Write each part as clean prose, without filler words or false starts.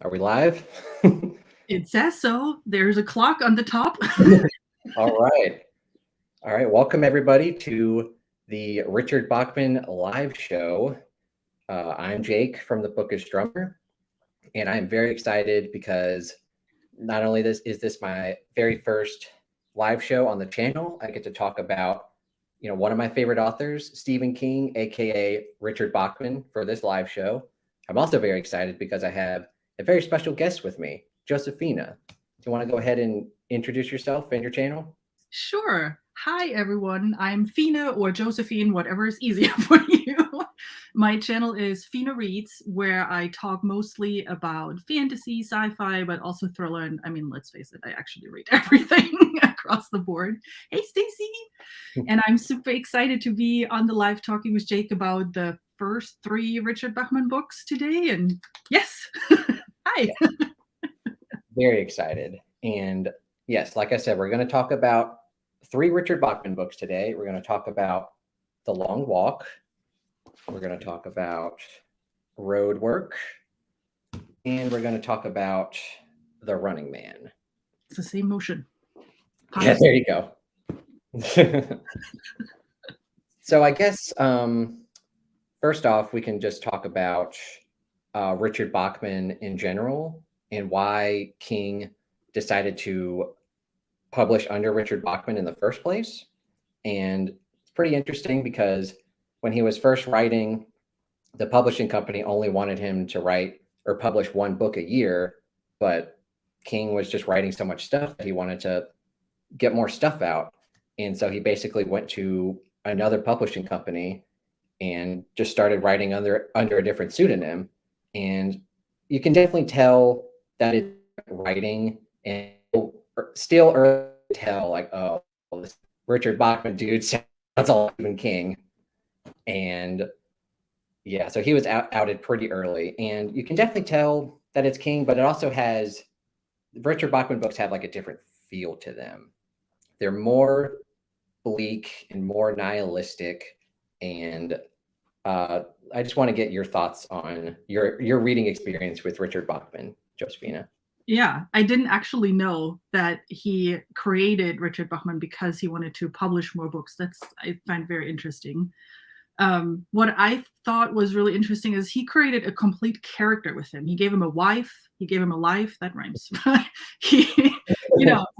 Are we live? It says so. There's a clock on the top. All right. All right. Welcome, everybody, to the Richard Bachman live show. I'm Jake from the Bookish Drummer, and I'm very excited because not only is this my very first live show on the channel, I get to talk about, one of my favorite authors, Stephen King, aka Richard Bachman, for this live show. I'm also very excited because I have a very special guest with me, Josefina. Do you want to go ahead and introduce yourself and your channel? Sure. Hi, everyone. I'm Fina or Josephine, whatever is easier for you. My channel is Fina Reads, where I talk mostly about fantasy, sci-fi, but also thriller. And I mean, let's face it, I actually read everything across the board. Hey, Stacy. And I'm super excited to be on the live talking with Jake about the first 3 Richard Bachman books today. And yes, hi. Very excited. And yes, like I said, we're going to talk about 3 Richard Bachman books today. We're going to talk about The Long Walk. We're going to talk about ROADWORK. And we're going to talk about The Running Man. It's the same motion. Yeah, there you go. So I guess first off, we can just talk about Richard Bachman in general and why King decided to publish under Richard Bachman in the first place. And it's pretty interesting because when he was first writing, the publishing company only wanted him to write or publish 1 book a year, but King was just writing so much stuff that he wanted to get more stuff out. And so he basically went to another publishing company and just started writing under a different pseudonym. And you can definitely tell that it's writing, and still early to tell, like, oh, this Richard Bachman dude sounds like Stephen King. And yeah, so he was outed pretty early, and you can definitely tell that it's King, but it also has, Richard Bachman books have like a different feel to them. They're more bleak and more nihilistic, and I just want to get your thoughts on your reading experience with Richard Bachman, Josefina. Yeah, I didn't actually know that he created Richard Bachman because he wanted to publish more books. I find very interesting. What I thought was really interesting is he created a complete character with him. He gave him a wife, he gave him a life, that rhymes. He,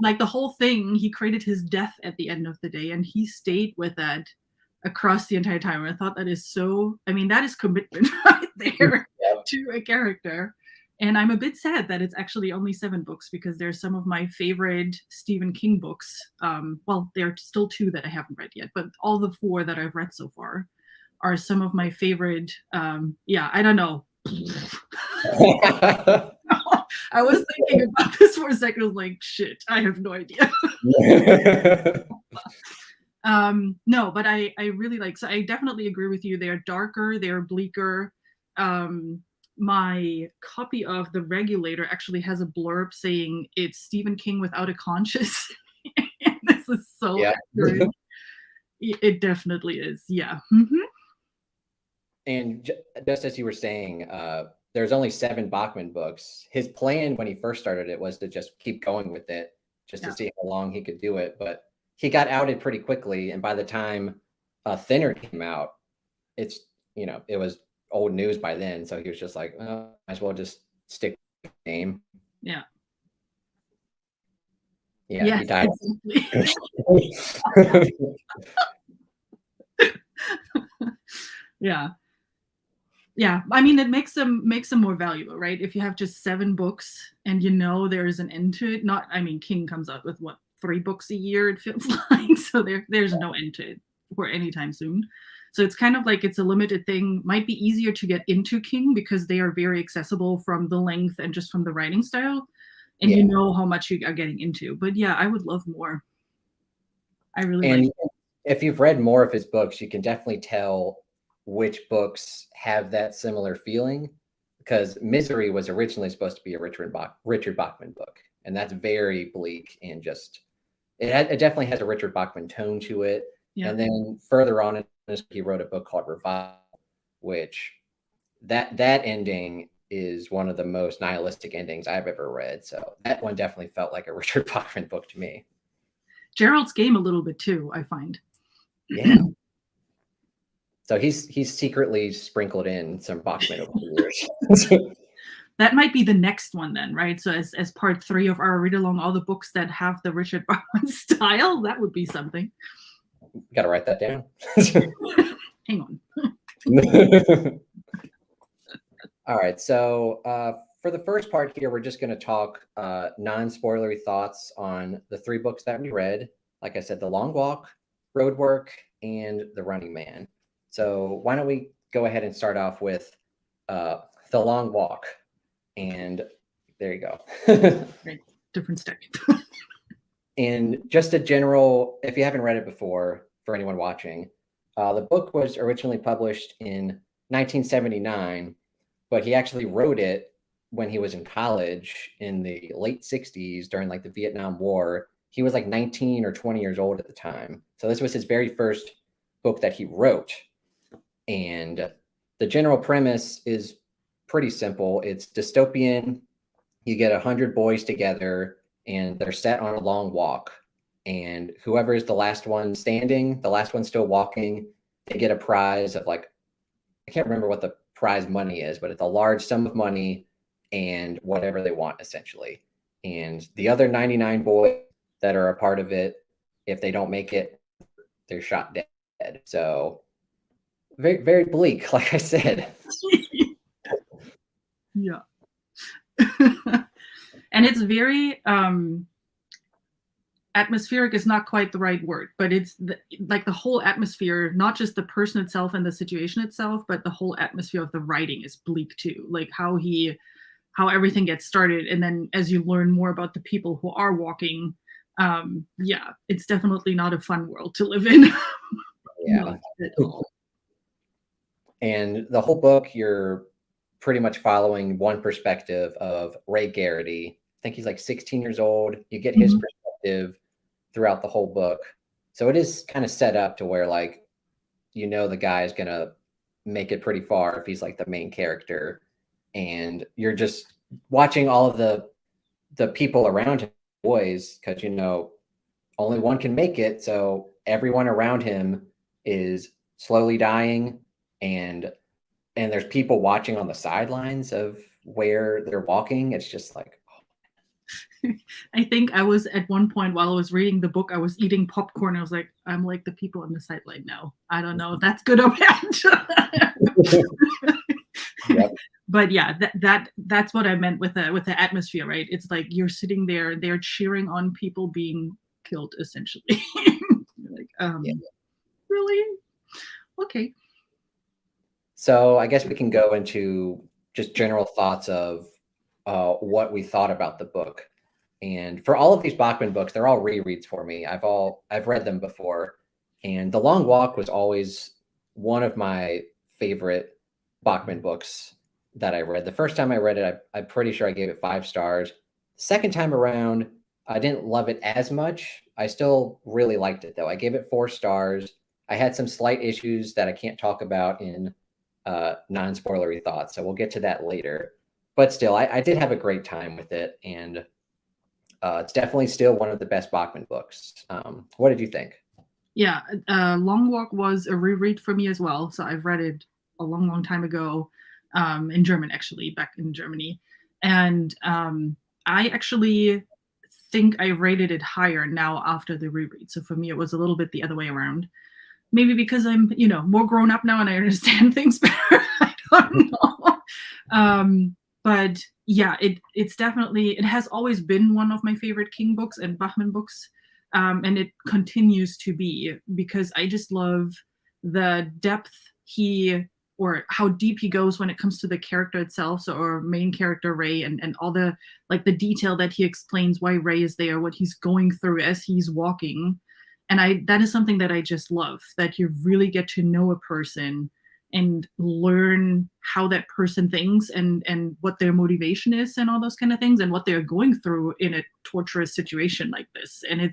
like the whole thing, he created his death at the end of the day, and he stayed with that across the entire time. And I thought that is that is commitment right there to a character. And I'm a bit sad that it's actually only 7 books because there's some of my favorite Stephen King books. Well, there are still 2 that I haven't read yet, but all the 4 that I've read so far are some of my favorite. I don't know. I was thinking about this for a second. I was like, shit, I have no idea. No, but I really so I definitely agree with you. They're darker, they're bleaker. My copy of The Regulator actually has a blurb saying it's Stephen King without a conscience. This is so accurate. It definitely is. Yeah. Mm-hmm. And just as you were saying, there's only 7 Bachman books. His plan when he first started it was to just keep going with it, just to see how long he could do it. But he got outed pretty quickly, and by the time Thinner came out, it was old news by then. So he was just like, might as well just stick with the name. Yeah. Yeah, yes, he died. Exactly. Yeah. I mean, it makes them more valuable, right? If you have just 7 books and there's an end to it. King comes out with 3 books a year, it feels like. So there's no end to it for anytime soon. So it's kind of like it's a limited thing. Might be easier to get into King because they are very accessible from the length and just from the writing style. And you know how much you are getting into. But yeah, I would love more. I really like it. If you've read more of his books, you can definitely tell which books have that similar feeling, because Misery was originally supposed to be a Richard Bachman book, and that's very bleak and just it definitely has a Richard Bachman tone to it. And then further on, he wrote a book called Revival, which that ending is one of the most nihilistic endings I've ever read. So that one definitely felt like a Richard Bachman book to me. Gerald's Game a little bit too, I find. Yeah. So he's secretly sprinkled in some Bachman over the years. That might be the next one then, right? So as part 3 of our read along, all the books that have the Richard Bachman style, that would be something. Got to write that down. Hang on. All right. So for the first part here, we're just going to talk non-spoilery thoughts on the 3 books that we read. Like I said, The Long Walk, ROADWORK, and The Running Man. So why don't we go ahead and start off with The Long Walk. And there you go. Right. Different stick. And just a general, if you haven't read it before, for anyone watching, the book was originally published in 1979, but he actually wrote it when he was in college in the late 60s during like the Vietnam War. He was like 19 or 20 years old at the time. So this was his very first book that he wrote. And the general premise is pretty simple. It's dystopian. You get 100 boys together and they're set on a long walk. And whoever is the last one standing, the last one still walking, they get a prize of like, I can't remember what the prize money is, but it's a large sum of money and whatever they want essentially. And the other 99 boys that are a part of it, if they don't make it, they're shot dead. So very, very bleak, like I said. Yeah. And it's very atmospheric is not quite the right word, but it's like the whole atmosphere, not just the person itself and the situation itself, but the whole atmosphere of the writing is bleak too. Like how everything gets started, and then as you learn more about the people who are walking, yeah, it's definitely not a fun world to live in. Yeah. Not at all. And the whole book, you're pretty much following one perspective of Ray Garrity. I think he's like 16 years old. You get his perspective throughout the whole book. So it is kind of set up to where like, you know, the guy is going to make it pretty far if he's like the main character. And you're just watching all of the people around him, boys, because, you know, only one can make it. So everyone around him is slowly dying, and there's people watching on the sidelines of where they're walking. It's just like, I think I was at one point while I was reading the book, I was eating popcorn. I was like, I'm like the people on the sideline now. I don't know if that's good or bad. yep. But yeah, that's what I meant with the atmosphere, right? It's like you're sitting there, they're cheering on people being killed, essentially. You're like, Yeah. Really? Okay. So I guess we can go into just general thoughts of what we thought about the book. And for all of these Bachman books, they're all rereads for me. I've read them before. And The Long Walk was always one of my favorite Bachman books that I read. The first time I read it, I'm pretty sure I gave it 5 stars. The second time around, I didn't love it as much. I still really liked it, though. I gave it 4 stars. I had some slight issues that I can't talk about in non-spoilery thoughts, so we'll get to that later. But still, I did have a great time with it, and it's definitely still one of the best Bachman books. What did you think? Yeah, Long Walk was a reread for me as well. So I've read it a long, long time ago, in German, actually, back in Germany. And I actually think I rated it higher now after the reread. So for me, it was a little bit the other way around. Maybe because I'm, more grown up now and I understand things better. I don't know. But yeah, it's definitely, it has always been one of my favorite King books and Bachman books. And it continues to be, because I just love the depth or how deep he goes when it comes to the character itself. So our main character, Ray, and all the detail that he explains why Ray is there, what he's going through as he's walking. And that is something that I just love, that you really get to know a person and learn how that person thinks and what their motivation is and all those kind of things and what they're going through in a torturous situation like this. And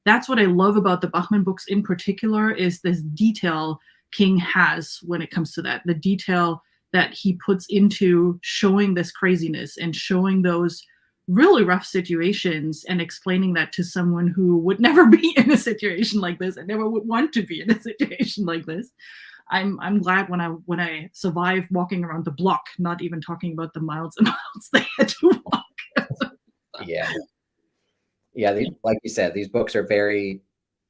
that's what I love about the Bachman books in particular, is this detail King has when it comes to that. The detail that he puts into showing this craziness and showing those really rough situations and explaining that to someone who would never be in a situation like this and never would want to be in a situation like this. I'm glad when I survived walking around the block, not even talking about the miles and miles they had to walk. Yeah. Yeah, like you said, these books are very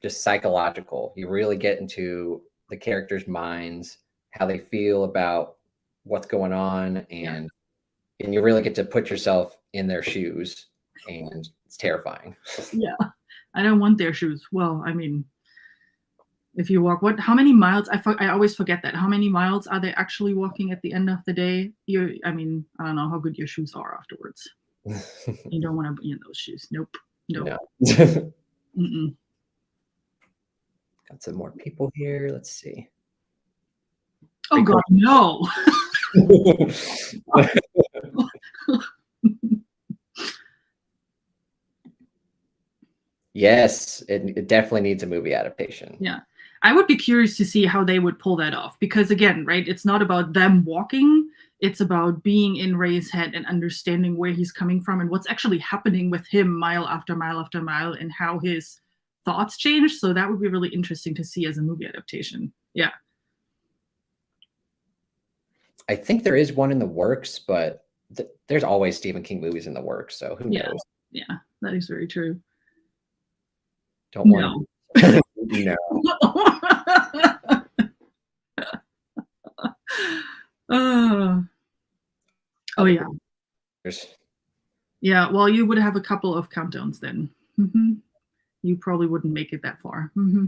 just psychological. You really get into the characters' minds, how they feel about what's going on, and you really get to put yourself in their shoes, and it's terrifying. Yeah, I don't want their shoes. Well, I mean, if you walk, how many miles? I always forget that. How many miles are they actually walking at the end of the day? I mean, I don't know how good your shoes are afterwards. You don't want to be in those shoes. Nope. No. Mm-mm. Got some more people here. Let's see. Oh God, no. Yes, it definitely needs a movie adaptation. Yeah. I would be curious to see how they would pull that off, because again, right, it's not about them walking, it's about being in Ray's head and understanding where he's coming from and what's actually happening with him mile after mile after mile and how his thoughts change. So that would be really interesting to see as a movie adaptation. Yeah. I think there is one in the works, but there's always Stephen King movies in the works, so who knows? Yeah, that is very true. Don't want to. No. Oh yeah. Yeah, well, you would have a couple of countdowns then. Mm-hmm. You probably wouldn't make it that far. Mm-hmm.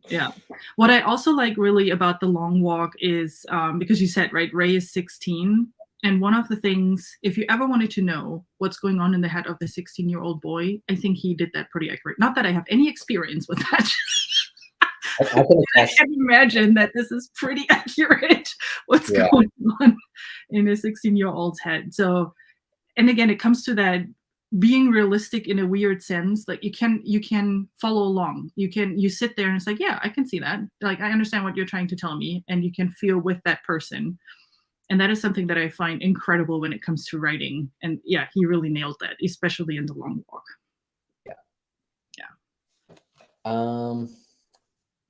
Yeah. What I also like really about The Long Walk is because you said, right, Ray is 16. And one of the things, if you ever wanted to know what's going on in the head of the 16-year-old boy, I think he did that pretty accurate. Not that I have any experience with that. I can imagine that this is pretty accurate, what's going on in a 16-year-old's head. So, and again, it comes to that being realistic in a weird sense. Like you can follow along. You sit there and it's like, yeah, I can see that. Like, I understand what you're trying to tell me, and you can feel with that person. And that is something that I find incredible when it comes to writing. And yeah, he really nailed that, especially in The Long Walk. Yeah.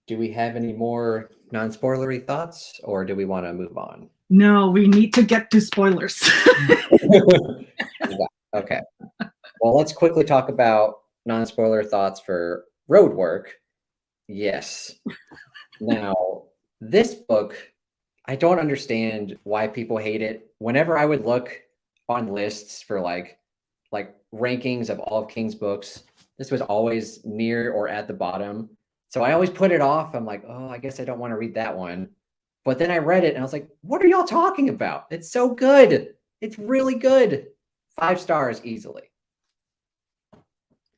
Do we have any more non-spoilery thoughts, or do we want to move on? No, we need to get to spoilers. Okay. Well, let's quickly talk about non-spoiler thoughts for ROADWORK. Yes. Now, this book, I don't understand why people hate it. Whenever I would look on lists for like rankings of all of King's books, this was always near or at the bottom. So I always put it off. I'm like, oh, I guess I don't want to read that one. But then I read it and I was like, what are y'all talking about? It's so good. It's really good. 5 stars easily.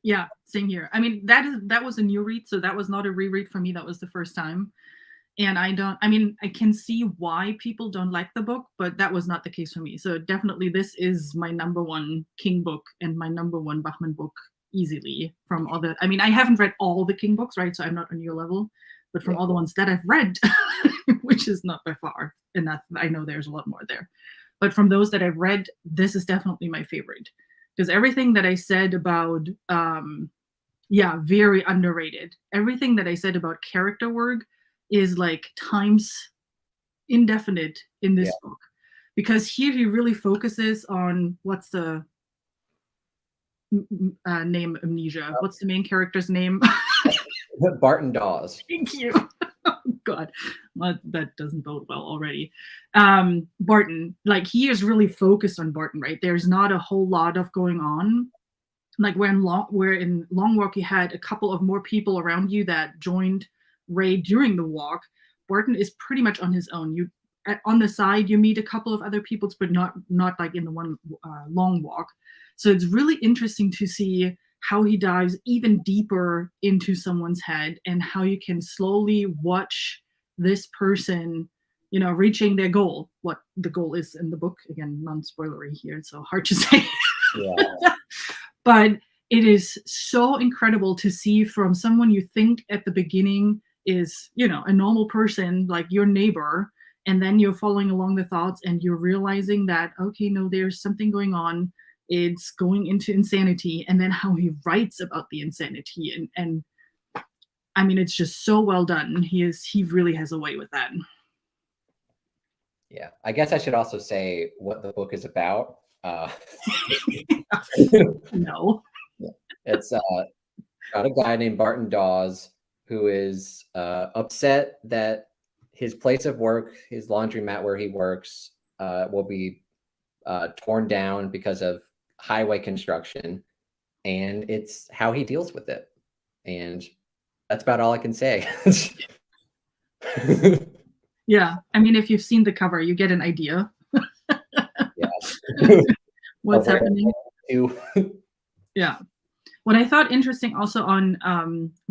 Yeah, same here. I mean, that was a new read, so that was not a reread for me. That was the first time. And I can see why people don't like the book, but that was not the case for me. So definitely this is my #1 King book and my #1 Bachman book easily from all the, I haven't read all the King books, right? So I'm not on your level, but from all the ones that I've read, which is not by far enough. I know there's a lot more there. But from those that I've read, this is definitely my favorite. Because everything that I said about, very underrated. Everything that I said about character work is like times indefinite in this book. Because here he really focuses on, what's the name, Amnesia? What's the main character's name? Barton Dawes. Thank you. Oh, God, well, that doesn't bode well already. Barton, like he is really focused on Barton, right? There's not a whole lot of going on. Like where in Long Walk you had a couple of more people around you that joined Ray during the walk. Barton is pretty much on his own. On the side you meet a couple of other people, but not like in the one Long Walk. So it's really interesting to see how he dives even deeper into someone's head and how you can slowly watch this person, reaching their goal. What the goal is in the book, again, non-spoilery here, it's so hard to say. Yeah. But it is so incredible to see from someone you think at the beginning is, you know, a normal person like your neighbor, and then you're following along the thoughts and you're realizing that, okay, no, there's something going on, it's going into insanity, and then how he writes about the insanity, and I mean, it's just so well done. He really has a way with that. Yeah, I guess I should also say what the book is about. No. It's about a guy named Barton Dawes who is upset that his place of work, his laundromat where he works, will be torn down because of highway construction, and it's how he deals with it. And that's about all I can say. Yeah, I mean, if you've seen the cover, you get an idea. Yeah. What's happening. To Yeah. What I thought interesting also on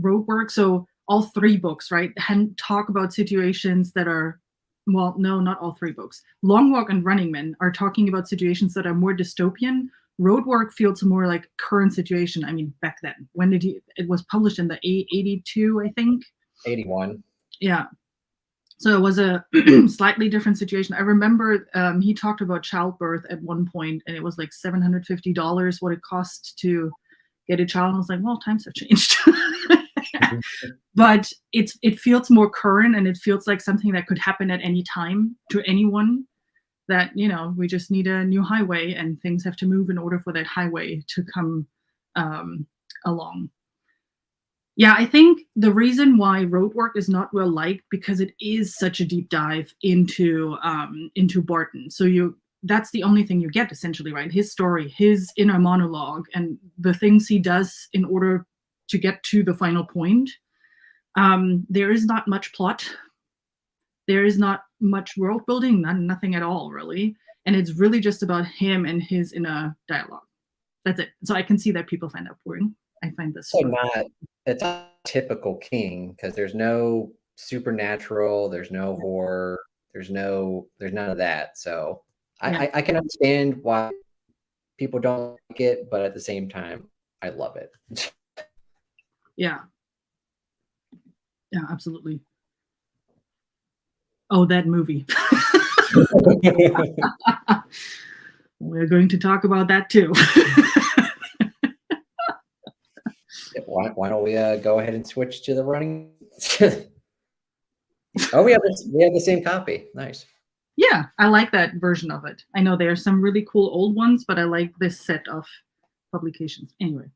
ROADWORK, so all 3 books, right, talk about situations that are, well, no, not all 3 books. Long Walk and Running Man are talking about situations that are more dystopian. ROADWORK feels more like current situation. I mean, back then, when did it was published in the 82, I think. 81. Yeah. So it was a slightly different situation. I remember he talked about childbirth at one point, and it was like $750 what it cost to get a child. And I was like, well, times have changed. But it feels more current, and it feels like something that could happen at any time to anyone. That, you know, we just need a new highway, and things have to move in order for that highway to come along. Yeah, I think the reason why ROADWORK is not well liked because it is such a deep dive into Barton. So that's the only thing you get essentially, right? His story, his inner monologue, and the things he does in order to get to the final point. There is not much plot. There is not much world building, nothing at all, really. And it's really just about him and his inner dialogue. That's it. So I can see that people find that boring. I find this it's not typical King, because there's no supernatural, there's no horror, there's none of that. So Yeah. I can understand why people don't like it, but at the same time, I love it. Yeah. Yeah, absolutely. Oh, that movie. We're going to talk about that too. Why don't we go ahead and switch to the running? Oh, we have the same copy. Nice. Yeah, I like that version of it. I know there are some really cool old ones, but I like this set of publications. Anyway.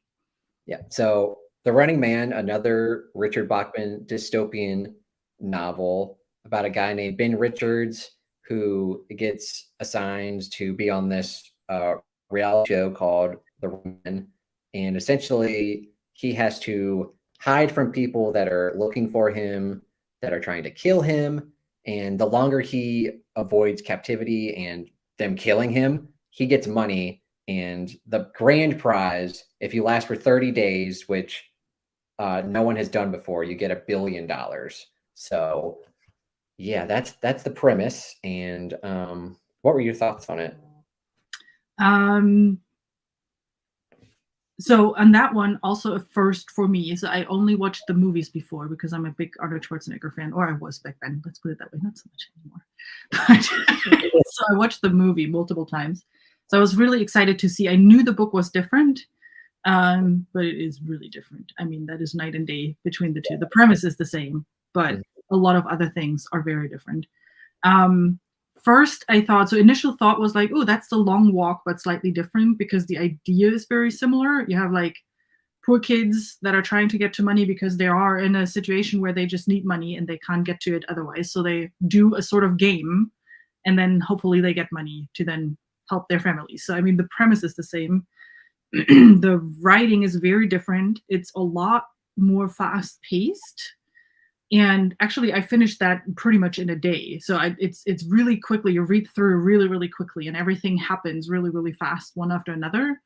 Yeah. So The Running Man, another Richard Bachman dystopian novel about a guy named Ben Richards who gets assigned to be on this reality show called The Running Man. And essentially, he has to hide from people that are looking for him, that are trying to kill him. And the longer he avoids captivity and them killing him, he gets money. And the grand prize, if you last for 30 days, which no one has done before, you get $1 billion. So yeah, that's the premise. And what were your thoughts on it? So on that one, also a first for me. So I only watched the movies before because I'm a big Arnold Schwarzenegger fan, or I was back then. Let's put it that way. Not so much anymore. But, so I watched the movie multiple times. So I was really excited to see. I knew the book was different, but it is really different. I mean, that is night and day between the two. The premise is the same, but a lot of other things are very different. First, I thought, so initial thought was like, oh, that's The Long Walk, but slightly different because the idea is very similar. You have like poor kids that are trying to get to money because they are in a situation where they just need money and they can't get to it otherwise. So they do a sort of game, and then hopefully they get money to then help their families. So, I mean, the premise is the same. The writing is very different. It's a lot more fast-paced. And actually, I finished that pretty much in a day. So it's really quickly. You read through really, really quickly, and everything happens really, really fast, one after another.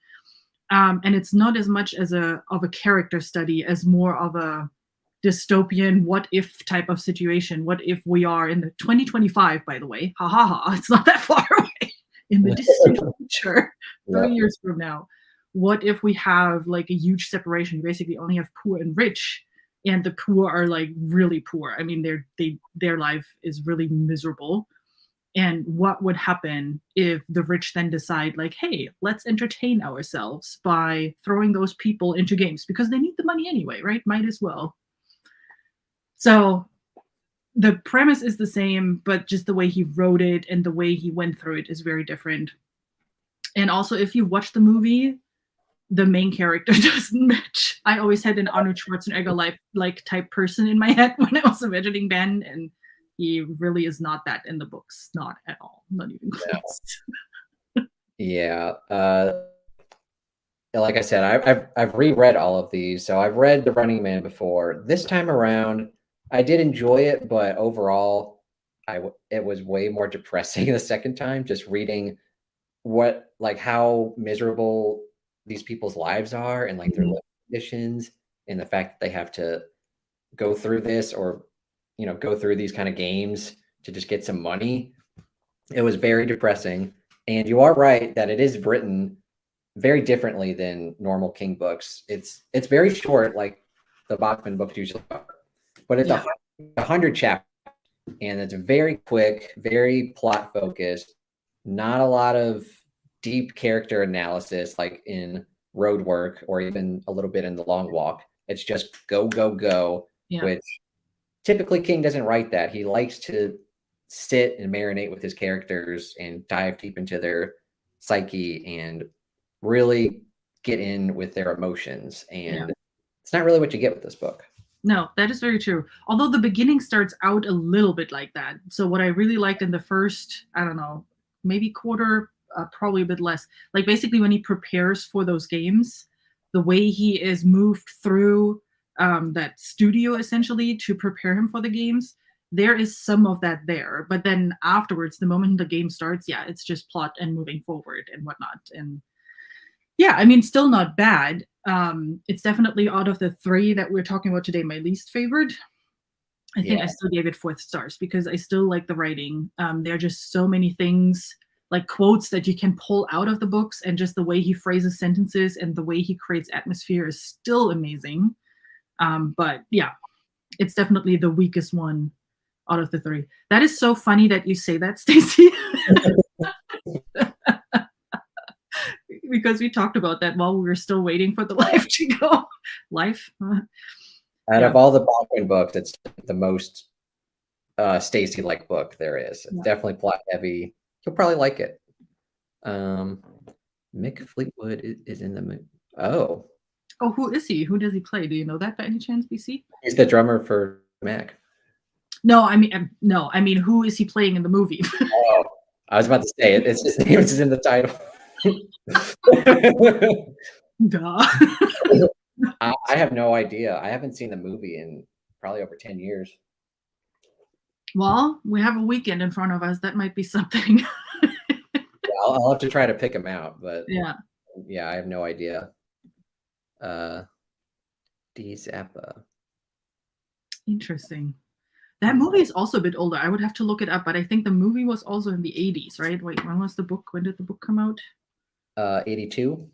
And it's not as much as of a character study as more of a dystopian what if type of situation. What if we are in the 2025, by the way? Ha ha ha. It's not that far away. In the distant future, 3 years from now. What if we have like a huge separation? You basically only have poor and rich. and the poor are like really poor. I mean, their life is really miserable. And what would happen if the rich then decide, like, hey, let's entertain ourselves by throwing those people into games because they need the money anyway, right? Might as well. So the premise is the same, but just the way he wrote it and the way he went through it is very different. And also, if you watch the movie, the main character doesn't match. I always had an Arnold Schwarzenegger like type person in my head when I was imagining Ben, and he really is not that in the books. Not at all. Not even close. Yeah. Like I said, I've reread all of these, so I've read The Running Man before. This time around, I did enjoy it, but overall, it was way more depressing the second time. Just reading how miserable these people's lives are, and like their living conditions, and the fact that they have to go through this, or go through these kind of games to just get some money. It was very depressing. And you are right that it is written very differently than normal King books. It's very short, like the Bachman books usually are, but it's 100 chapters, and it's very quick, very plot focused. Not a lot of deep character analysis like in ROADWORK or even a little bit in The Long Walk. It's just go, go, go, which typically King doesn't write that. He likes to sit and marinate with his characters and dive deep into their psyche and really get in with their emotions. And it's not really what you get with this book. No, that is very true. Although the beginning starts out a little bit like that. So what I really liked in the first, I don't know, maybe quarter, probably a bit less, like basically when he prepares for those games, the way he is moved through that studio essentially to prepare him for the games, there is some of that there. But then afterwards, the moment the game starts, it's just plot and moving forward and whatnot. And yeah, I mean, still not bad. It's definitely out of the three that we're talking about today, my least favorite. I think I still gave it 4 stars because I still like the writing. There are just so many things, like quotes that you can pull out of the books, and just the way he phrases sentences and the way he creates atmosphere is still amazing. But yeah, it's definitely the weakest one out of the 3. That is so funny that you say that, Stacey. Because we talked about that while we were still waiting for the live to go. Life. Out of all the Bachman books, it's the most Stacey-like book there is. It's definitely plot heavy. You'll probably like it. Mick Fleetwood is in the movie. Oh, who is he? Who does he play? Do you know that by any chance, BC? He's the drummer for Mac. No, I mean, who is he playing in the movie? Oh, I was about to say it. It's his name is in the title. Duh. I have no idea. I haven't seen the movie in probably over 10 years. Well, we have a weekend in front of us. That might be something. I'll have to try to pick him out, but yeah, I have no idea. D Zappa. Interesting. That movie is also a bit older. I would have to look it up, but I think the movie was also in the 80s, right? Wait, when was the book? When did the book come out? 82.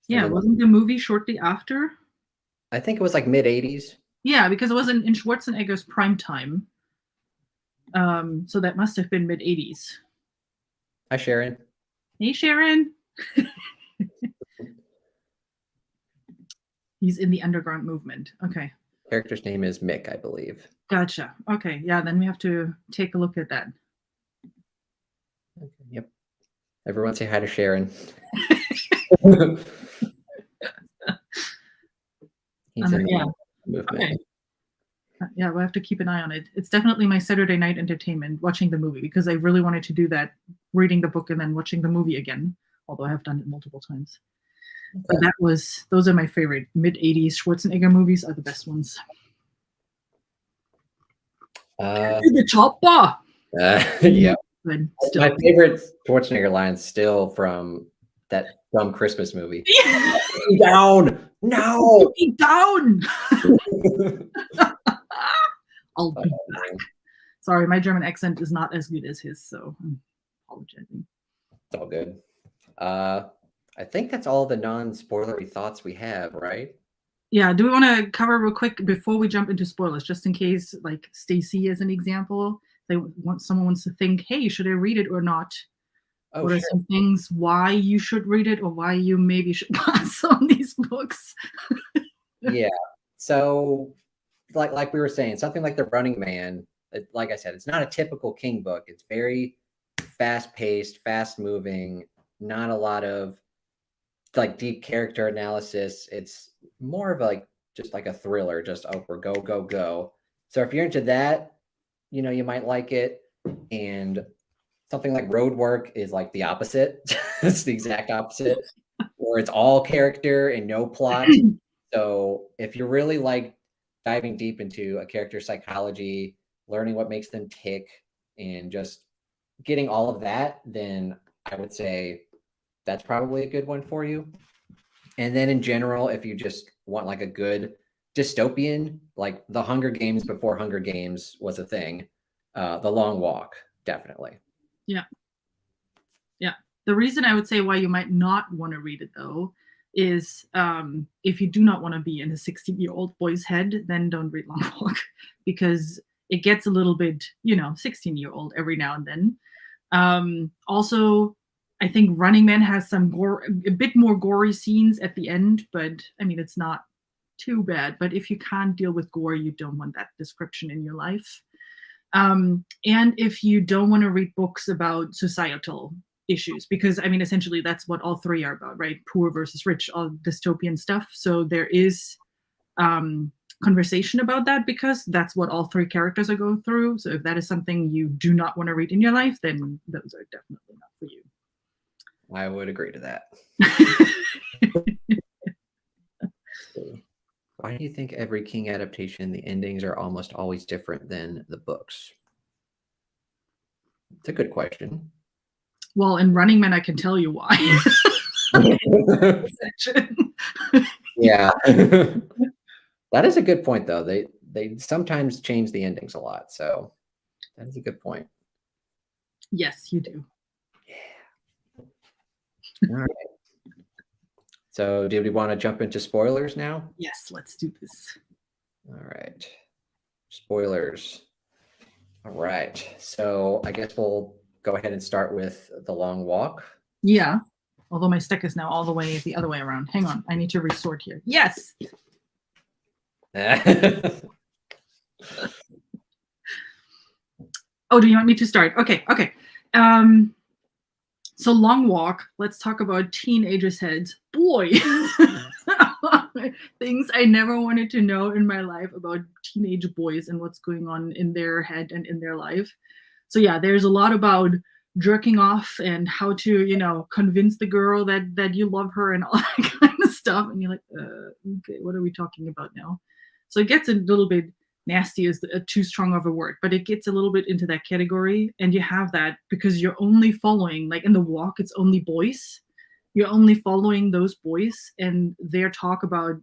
Yeah, wasn't the movie shortly after? I think it was like mid 80s. Yeah, because it was in Schwarzenegger's prime time. So that must have been mid 80s. Hi, Sharon. Hey, Sharon. He's in the underground movement. Okay. Character's name is Mick, I believe. Gotcha. Okay. Yeah, then we have to take a look at that. Okay, yep. Everyone say hi to Sharon. He's in the movement. Okay. Yeah, we'll have to keep an eye on it. It's definitely my Saturday night entertainment, watching the movie, because I really wanted to do that, reading the book and then watching the movie again, although I have done it multiple times. Okay. But those are my favorite. Mid-80s Schwarzenegger movies are the best ones. The chopper! Yeah. My favorite Schwarzenegger line still from that dumb Christmas movie. Down! No! Be down! I'll be back. Sorry, my German accent is not as good as his, so I'm apologizing. It's all good. I think that's all the non-spoilery thoughts we have, right? Yeah, do we want to cover real quick before we jump into spoilers, just in case, like Stacy as an example, someone wants to think, hey, should I read it or not? Oh, What are sure. some things why you should read it or why you maybe should pass on these books? Yeah. So, like we were saying, something like The Running Man, like I said, it's not a typical King book. It's very fast-paced, fast-moving, not a lot of like deep character analysis. It's more of like just like a thriller, just over go, go, go. So if you're into that, you might like it. And something like ROADWORK is like the opposite. It's the exact opposite, where it's all character and no plot. So if you're really like diving deep into a character's psychology, learning what makes them tick, and just getting all of that, then I would say that's probably a good one for you. And then in general, if you just want like a good dystopian, like The Hunger Games before Hunger Games was a thing, The Long Walk, definitely. Yeah. Yeah. The reason I would say why you might not want to read it, though, is if you do not want to be in a 16-year-old boy's head, then don't read Long Walk, because it gets a little bit, 16-year-old every now and then. Also, I think Running Man has some a bit more gory scenes at the end, but I mean, it's not too bad. But if you can't deal with gore, you don't want that description in your life. And if you don't want to read books about societal issues, because I mean, essentially that's what all three are about, right? Poor versus rich, all dystopian stuff. So there is conversation about that, because that's what all three characters are going through. So if that is something you do not want to read in your life, then those are definitely not for you. I would agree to that. Why do you think every King adaptation, the endings are almost always different than the books? It's a good question. Well, in Running Man, I can tell you why. Yeah. That is a good point, though. They sometimes change the endings a lot, so that is a good point. Yes, you do. Yeah. All right. So, do we want to jump into spoilers now? Yes, let's do this. All right. Spoilers. All right. So, I guess we'll go ahead and start with The Long Walk. Yeah. Although my stick is now all the way the other way around. Hang on. I need to resort here. Yes. Oh, do you want me to start? Okay. So Long Walk, let's talk about teenagers' heads. Boy, things I never wanted to know in my life about teenage boys and what's going on in their head and in their life. So yeah, there's a lot about jerking off and how to, convince the girl that you love her and all that kind of stuff. And you're like, okay, what are we talking about now? So it gets a little bit nasty is too strong of a word, but it gets a little bit into that category. And you have that because you're only following, like in The Walk, it's only boys. You're only following those boys and their talk about,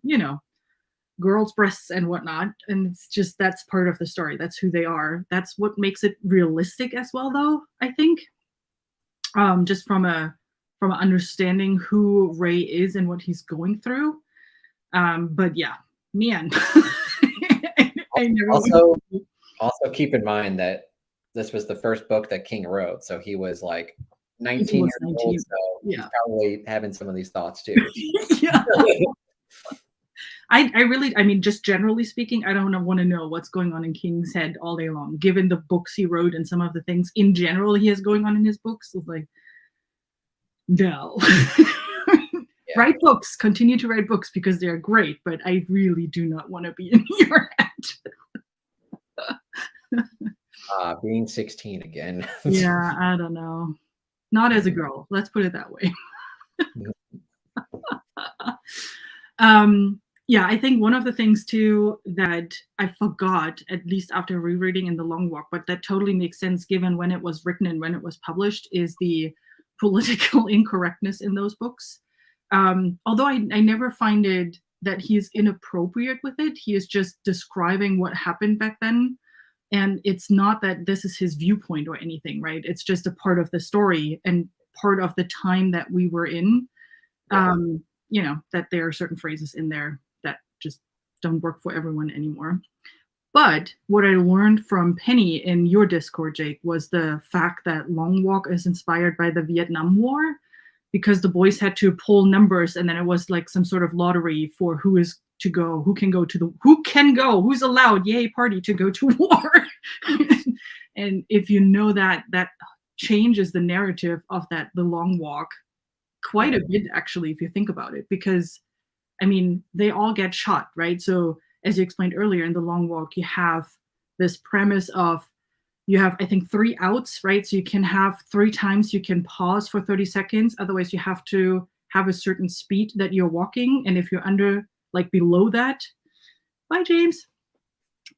girls' breasts and whatnot. And it's just, that's part of the story. That's who they are. That's what makes it realistic as well, though, I think. Just from understanding who Ray is and what he's going through. But yeah, man. Also keep in mind that this was the first book that King wrote, so he was like 19 years old, so yeah. He's probably having some of these thoughts too. Yeah. I mean, just generally speaking, I don't want to know what's going on in King's head all day long, given the books he wrote and some of the things in general he has going on in his books. It's like, no. Yeah. Write books, continue to write books because they're great, but I really do not want to be in your head. Being 16 again. Yeah, I don't know. Not as a girl. Let's put it that way. Yeah, I think one of the things too that I forgot, at least after rereading in The Long Walk, but that totally makes sense given when it was written and when it was published, is the political incorrectness in those books. Although I never find it that he is inappropriate with it. He is just describing what happened back then. And it's not that this is his viewpoint or anything, right? It's just a part of the story and part of the time that we were in. That there are certain phrases in there that just don't work for everyone anymore. But what I learned from Penny in your Discord, Jake, was the fact that Long Walk is inspired by the Vietnam War, because the boys had to pull numbers, and then it was like some sort of lottery for who is to go, who can go, who's allowed, yay, party, to go to war. And if you know that, that changes the narrative of the Long Walk quite a bit, actually, if you think about it, because I mean, they all get shot, right? So as you explained earlier, in the Long Walk, you have this premise of, you have, I think, 3 outs, right? So you can have 3 times you can pause for 30 seconds. Otherwise, you have to have a certain speed that you're walking. And if you're under, like below that, bye, James.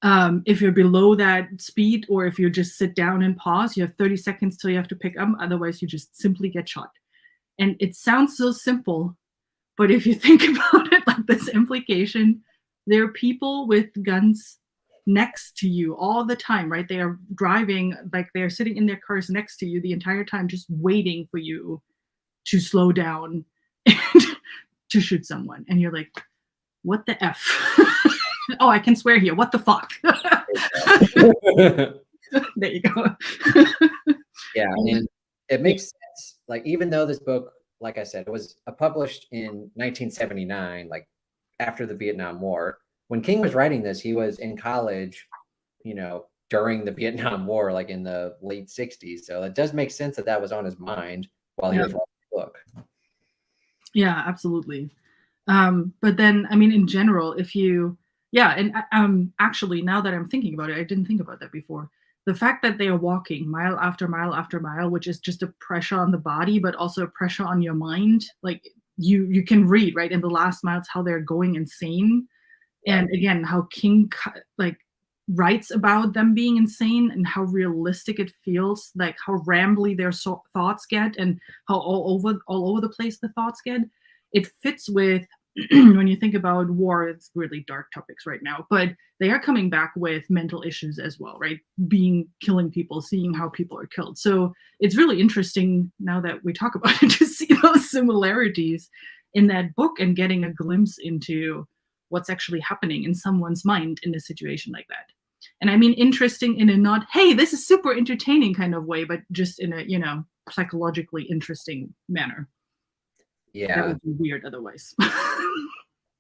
If you're below that speed, or if you just sit down and pause, you have 30 seconds till you have to pick up. Otherwise, you just simply get shot. And it sounds so simple, but if you think about it, like this implication, there are people with guns next to you all the time, right? They are driving, like they're sitting in their cars next to you the entire time, just waiting for you to slow down and to shoot someone. And you're like, what the F? Oh, I can swear here. What the fuck? There you go. Yeah, and it makes sense. Like, even though this book, like I said, it was published in 1979, like after the Vietnam War. When King was writing this, he was in college, you know, during the Vietnam War, like in the late 60s. So it does make sense that that was on his mind while he was writing the book. Yeah, absolutely. But then, I mean, in general, if you, and actually, now that I'm thinking about it, I didn't think about that before. The fact that they are walking mile after mile after mile, which is just a pressure on the body, but also a pressure on your mind. Like you can read, right, in the last miles how they're going insane. And again, how King like writes about them being insane, and how realistic it feels, like how rambly their thoughts get, and how all over the place the thoughts get. It fits with when you think about war. It's really dark topics right now, but they are coming back with mental issues as well, right? Killing people, seeing how people are killed. So it's really interesting now that we talk about it to see those similarities in that book, and getting a glimpse into what's actually happening in someone's mind in a situation like that. And I mean, interesting in a not, hey, this is super entertaining kind of way, but just in a, you know, psychologically interesting manner. Yeah. That would be weird otherwise.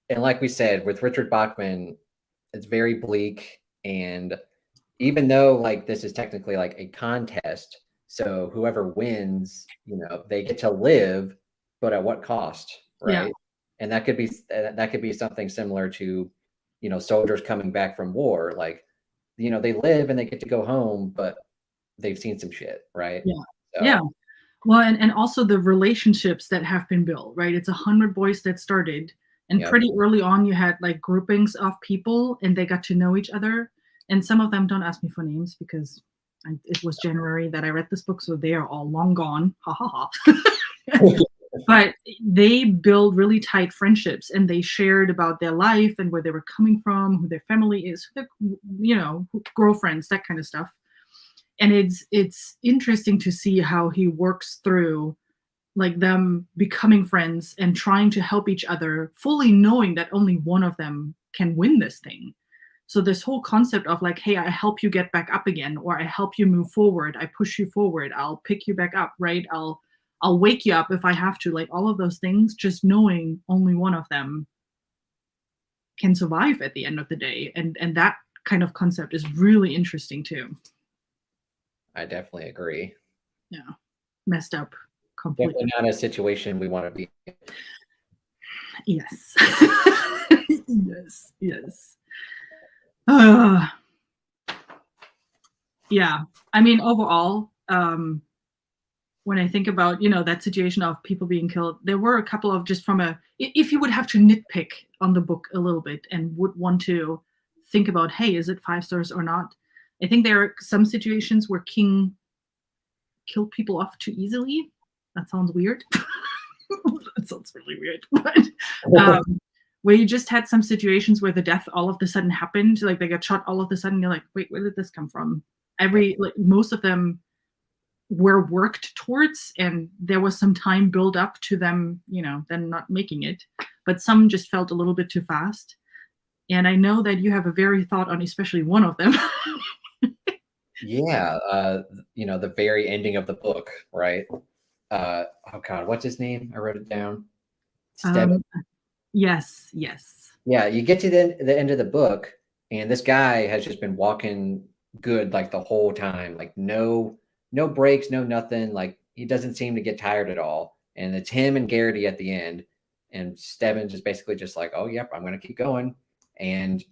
And like we said, with Richard Bachman, it's very bleak. And even though like this is technically like a contest, so whoever wins, you know, they get to live, but at what cost, right? Yeah. And that could be something similar to, you know, soldiers coming back from war. Like, you know, they live and they get to go home, but they've seen some shit, right? Yeah. So. Yeah. Well, and also the relationships that have been built, right? It's 100 boys that started, and pretty early on you had like groupings of people, and they got to know each other. And some of them, don't ask me for names because it was January that I read this book, so they are all long gone. Ha ha ha. But they build really tight friendships, and they shared about their life and where they were coming from, who their family is, you know, girlfriends, that kind of stuff. And it's interesting to see how he works through like them becoming friends and trying to help each other, fully knowing that only one of them can win this thing. So this whole concept of like, hey, I help you get back up again, or I help you move forward, I push you forward, I'll pick you back up, right? I'll wake you up if I have to, like all of those things, just knowing only one of them can survive at the end of the day. And that kind of concept is really interesting too. I definitely agree. Yeah. Messed up completely. Definitely not a situation we want to be in. Yes. Yes. Yeah. I mean, overall, when I think about, you know, that situation of people being killed, there were a couple of, just from a, if you would have to nitpick on the book a little bit and would want to think about, hey, is it 5 stars or not? I think there are some situations where King killed people off too easily. That sounds weird. That sounds really weird. But where you just had some situations where the death all of a sudden happened, like they got shot all of a sudden, you're like, wait, where did this come from? Most of them were worked towards, and there was some time build up to them, you know, then not making it. But some just felt a little bit too fast. And I know that you have a very thought on especially one of them. Yeah, the very ending of the book, right? Oh God, what's his name? I wrote it down. Stebbins. um, yes. Yeah, you get to the end of the book, and this guy has just been walking good like the whole time, like no breaks, no nothing. Like he doesn't seem to get tired at all. And it's him and Garrity at the end, and Stebbins is basically just like, "Oh, yep, I'm gonna keep going." And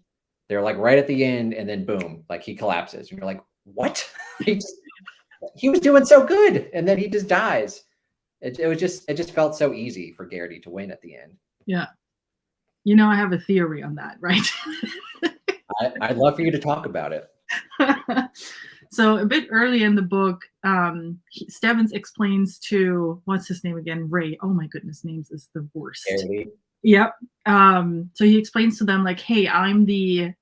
they're like right at the end, and then boom, like he collapses. And you're like, "What?" he was doing so good, and then he just dies. It just felt so easy for Garrity to win at the end. Yeah. You know, I have a theory on that, right? I'd love for you to talk about it. So a bit early in the book, Stebbins explains to, what's his name again? Ray. Oh my goodness, names is the worst. Garrity. Yep. So he explains to them like, hey, I'm the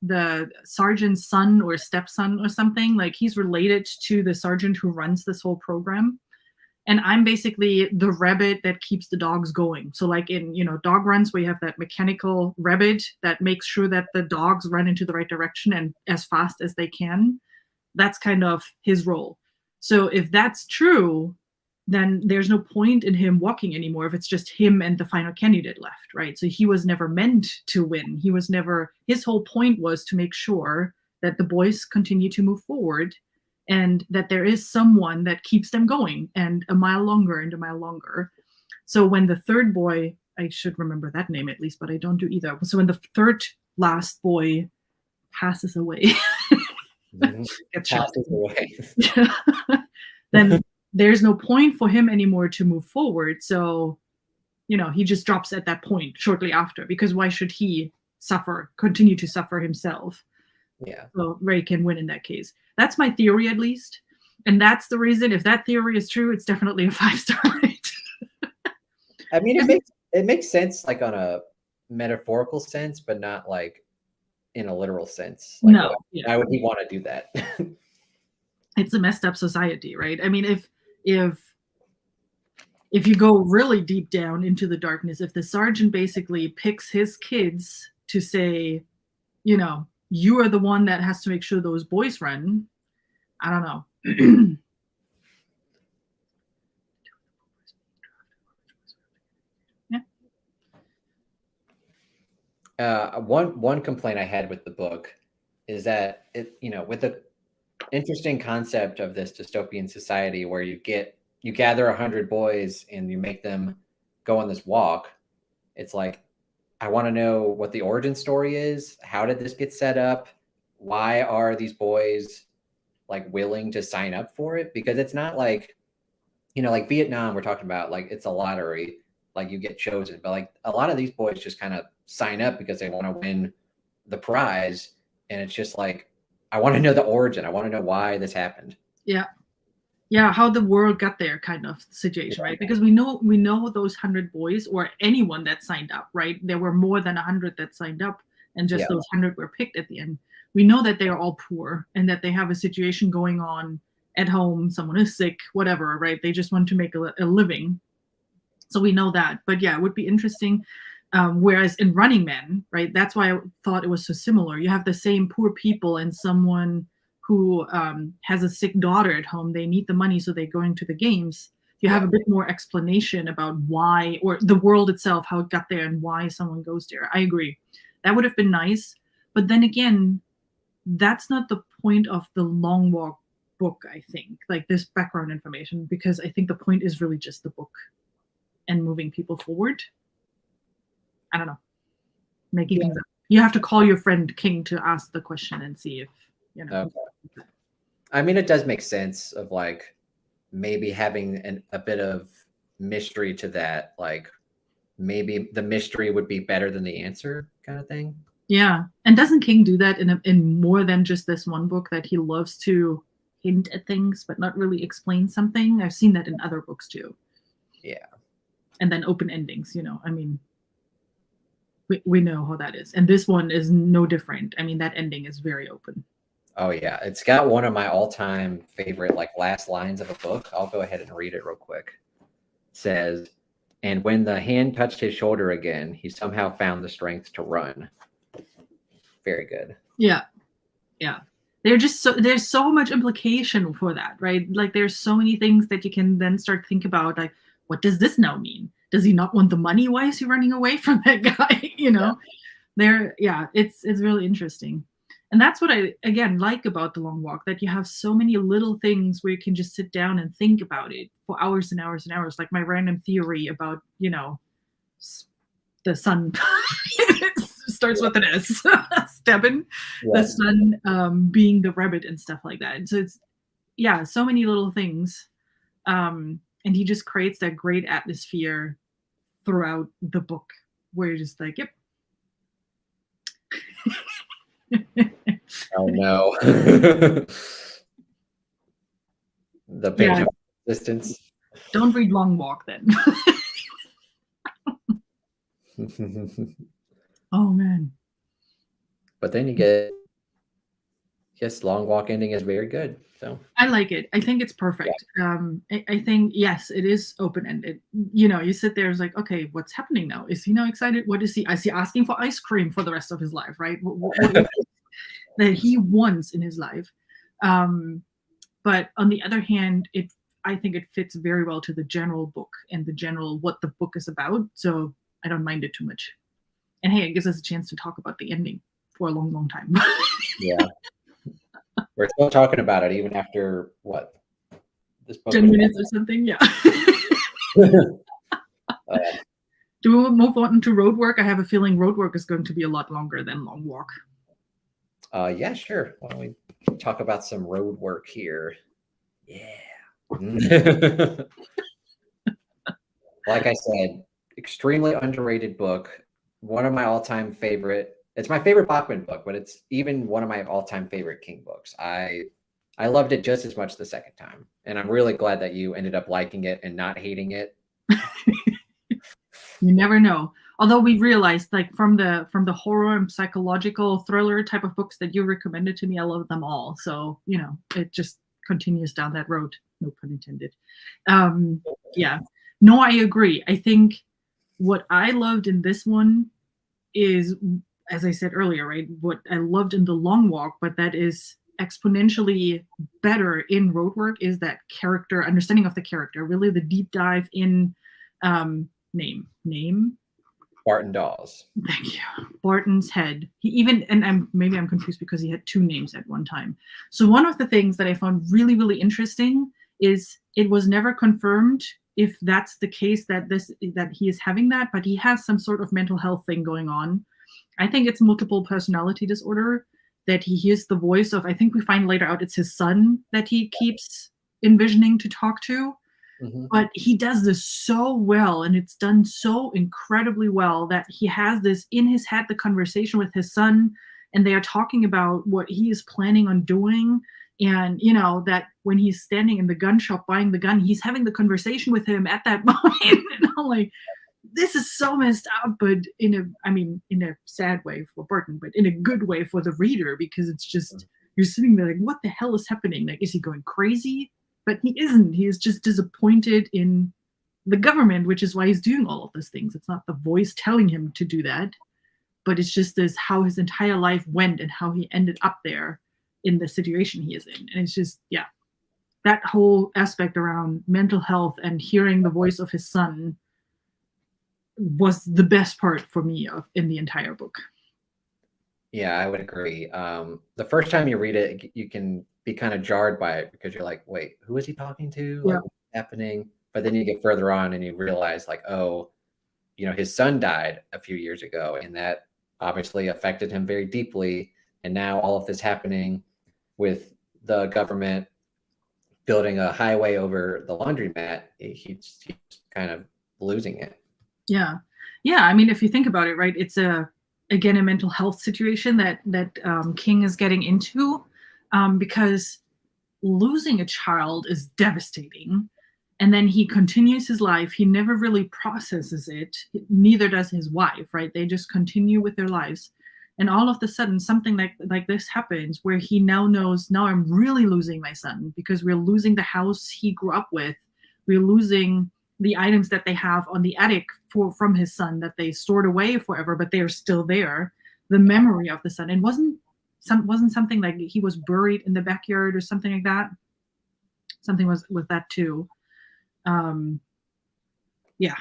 sergeant's son or stepson or something. Like he's related to the sergeant who runs this whole program. And I'm basically the rabbit that keeps the dogs going. So like in, dog runs where you have that mechanical rabbit that makes sure that the dogs run into the right direction and as fast as they can. That's kind of his role. So if that's true, then there's no point in him walking anymore if it's just him and the final candidate left, right? So he was never meant to win. His whole point was to make sure that the boys continue to move forward and that there is someone that keeps them going and a mile longer and a mile longer. So when the third boy, I should remember that name at least, but I don't do either. So when the third last boy passes away, Passes away. then there's no point for him anymore to move forward. So, he just drops at that point shortly after, because why should he continue to suffer himself? Yeah. So Ray can win in that case. That's my theory, at least. And that's the reason, if that theory is true, it's definitely a 5-star rate. I mean, it makes sense like on a metaphorical sense, but not like in a literal sense. Like, No. why would he want to do that? It's a messed up society, right? I mean, if you go really deep down into the darkness, if the sergeant basically picks his kids to say, you are the one that has to make sure those boys run, I don't know. One complaint I had with the book is that with the interesting concept of this dystopian society where you gather 100 boys and you make them go on this walk, it's like, I want to know what the origin story is. How did this get set up? Why are these boys like willing to sign up for it? Because it's not like, like Vietnam, we're talking about, like it's a lottery, like you get chosen, but like a lot of these boys just kind of sign up because they want to win the prize. And it's just like, I want to know the origin. I want to know why this happened. Yeah, how the world got there kind of situation, right? Because we know those 100 boys or anyone that signed up, right? There were more than 100 that signed up, and just those 100 were picked at the end. We know that they are all poor and that they have a situation going on at home. Someone is sick, whatever, right? They just want to make a living. So we know that. But yeah, it would be interesting. Whereas in Running Man, right? That's why I thought it was so similar. You have the same poor people and someone who has a sick daughter at home. They need the money, so they're going to the games. You have a bit more explanation about why, or the world itself, how it got there and why someone goes there. I agree. That would have been nice. But then again, that's not the point of the Long Walk book, I think, like this background information, because I think the point is really just the book and moving people forward. I don't know. Making things up. You have to call your friend King to ask the question and see if, Okay. I mean, it does make sense of like maybe having a bit of mystery to that. Like maybe the mystery would be better than the answer kind of thing. Yeah. And doesn't King do that in more than just this one book, that he loves to hint at things but not really explain something? I've seen that in other books too. Yeah. And then open endings, I mean, we know how that is. And this one is no different. I mean, that ending is very open. Oh yeah, it's got one of my all-time favorite like last lines of a book. I'll go ahead and read it real quick. It says, "And when the hand touched his shoulder again, he somehow found the strength to run." very good. Yeah. There's so much implication for that, right? Like there's so many things that you can then start think about, like, what does this now mean? Does he not want the money? Why is he running away from that guy? It's really interesting. And that's what I, again, like about The Long Walk, that you have so many little things where you can just sit down and think about it for hours and hours and hours. Like my random theory about, the sun starts with an S, Stebbin, the sun being the rabbit and stuff like that. So it's, so many little things. And he just creates that great atmosphere throughout the book where you're just like, yep. Oh no. The page of resistance. Don't read Long Walk then. Oh man. But then you get, yes, Long Walk ending is very good. So I like it. I think it's perfect. I think, yes, it is open-ended. You sit there, it's like, okay, what's happening now? Is he now excited? What is he asking for ice cream for the rest of his life, right? What is it that he wants in his life? But on the other hand, I think it fits very well to the general book and the general what the book is about. So I don't mind it too much. And hey, it gives us a chance to talk about the ending for a long, long time. Yeah. We're still talking about it even after what? This book 10 minutes or something, yeah. Do we move on to ROADWORK? I have a feeling ROADWORK is going to be a lot longer than Long Walk. Yeah, sure. Why don't we talk about some ROADWORK here? Yeah. Like I said, extremely underrated book. One of my all-time favorite. It's my favorite Bachman book, but it's even one of my all-time favorite King books. I loved it just as much the second time, and I'm really glad that you ended up liking it and not hating it. You never know. Although we realized, like from the horror and psychological thriller type of books that you recommended to me, I love them all. So it just continues down that road. No pun intended. Yeah. No, I agree. I think what I loved in this one is, as I said earlier, right, what I loved in The Long Walk, but that is exponentially better in ROADWORK is that character, understanding of the character, really the deep dive in name. Barton Dawes. Thank you. Barton's head. He even, and I'm confused because he had two names at one time. So one of the things that I found really, really interesting is it was never confirmed if that's the case that he is having that, but he has some sort of mental health thing going on. I think it's multiple personality disorder, that he hears the voice of, I think we find later out it's his son that he keeps envisioning to talk to. Mm-hmm. But he does this so well, and it's done so incredibly well that he has this in his head, the conversation with his son, and they are talking about what he is planning on doing. And, that when he's standing in the gun shop buying the gun, he's having the conversation with him at that moment. And I'm like, this is so messed up, but in a sad way for Barton, but in a good way for the reader, because it's just, you're sitting there like, what the hell is happening? Like, is he going crazy? But he isn't. He is just disappointed in the government, which is why he's doing all of these things. It's not the voice telling him to do that, but it's just how his entire life went and how he ended up there in the situation he is in. And it's just, that whole aspect around mental health and hearing the voice of his son was the best part for me in the entire book. Yeah, I would agree. The first time you read it, you can be kind of jarred by it because you're like, wait, who is he talking to? Like, what's happening? But then you get further on and you realize like, oh, his son died a few years ago, and that obviously affected him very deeply. And now all of this happening with the government building a highway over the laundromat, he's kind of losing it. Yeah. I mean, if you think about it, right, it's again a mental health situation that King is getting into, because losing a child is devastating, and then he continues his life. He never really processes it. Neither does his wife, right? They just continue with their lives, and all of a sudden something like this happens where he now knows, now I'm really losing my son, because we're losing the house he grew up with. We're losing the items that they have on the attic from his son that they stored away forever, but they're still there. the memory of the son. It wasn't something like he was buried in the backyard or something like that. Something was with that too. Yeah.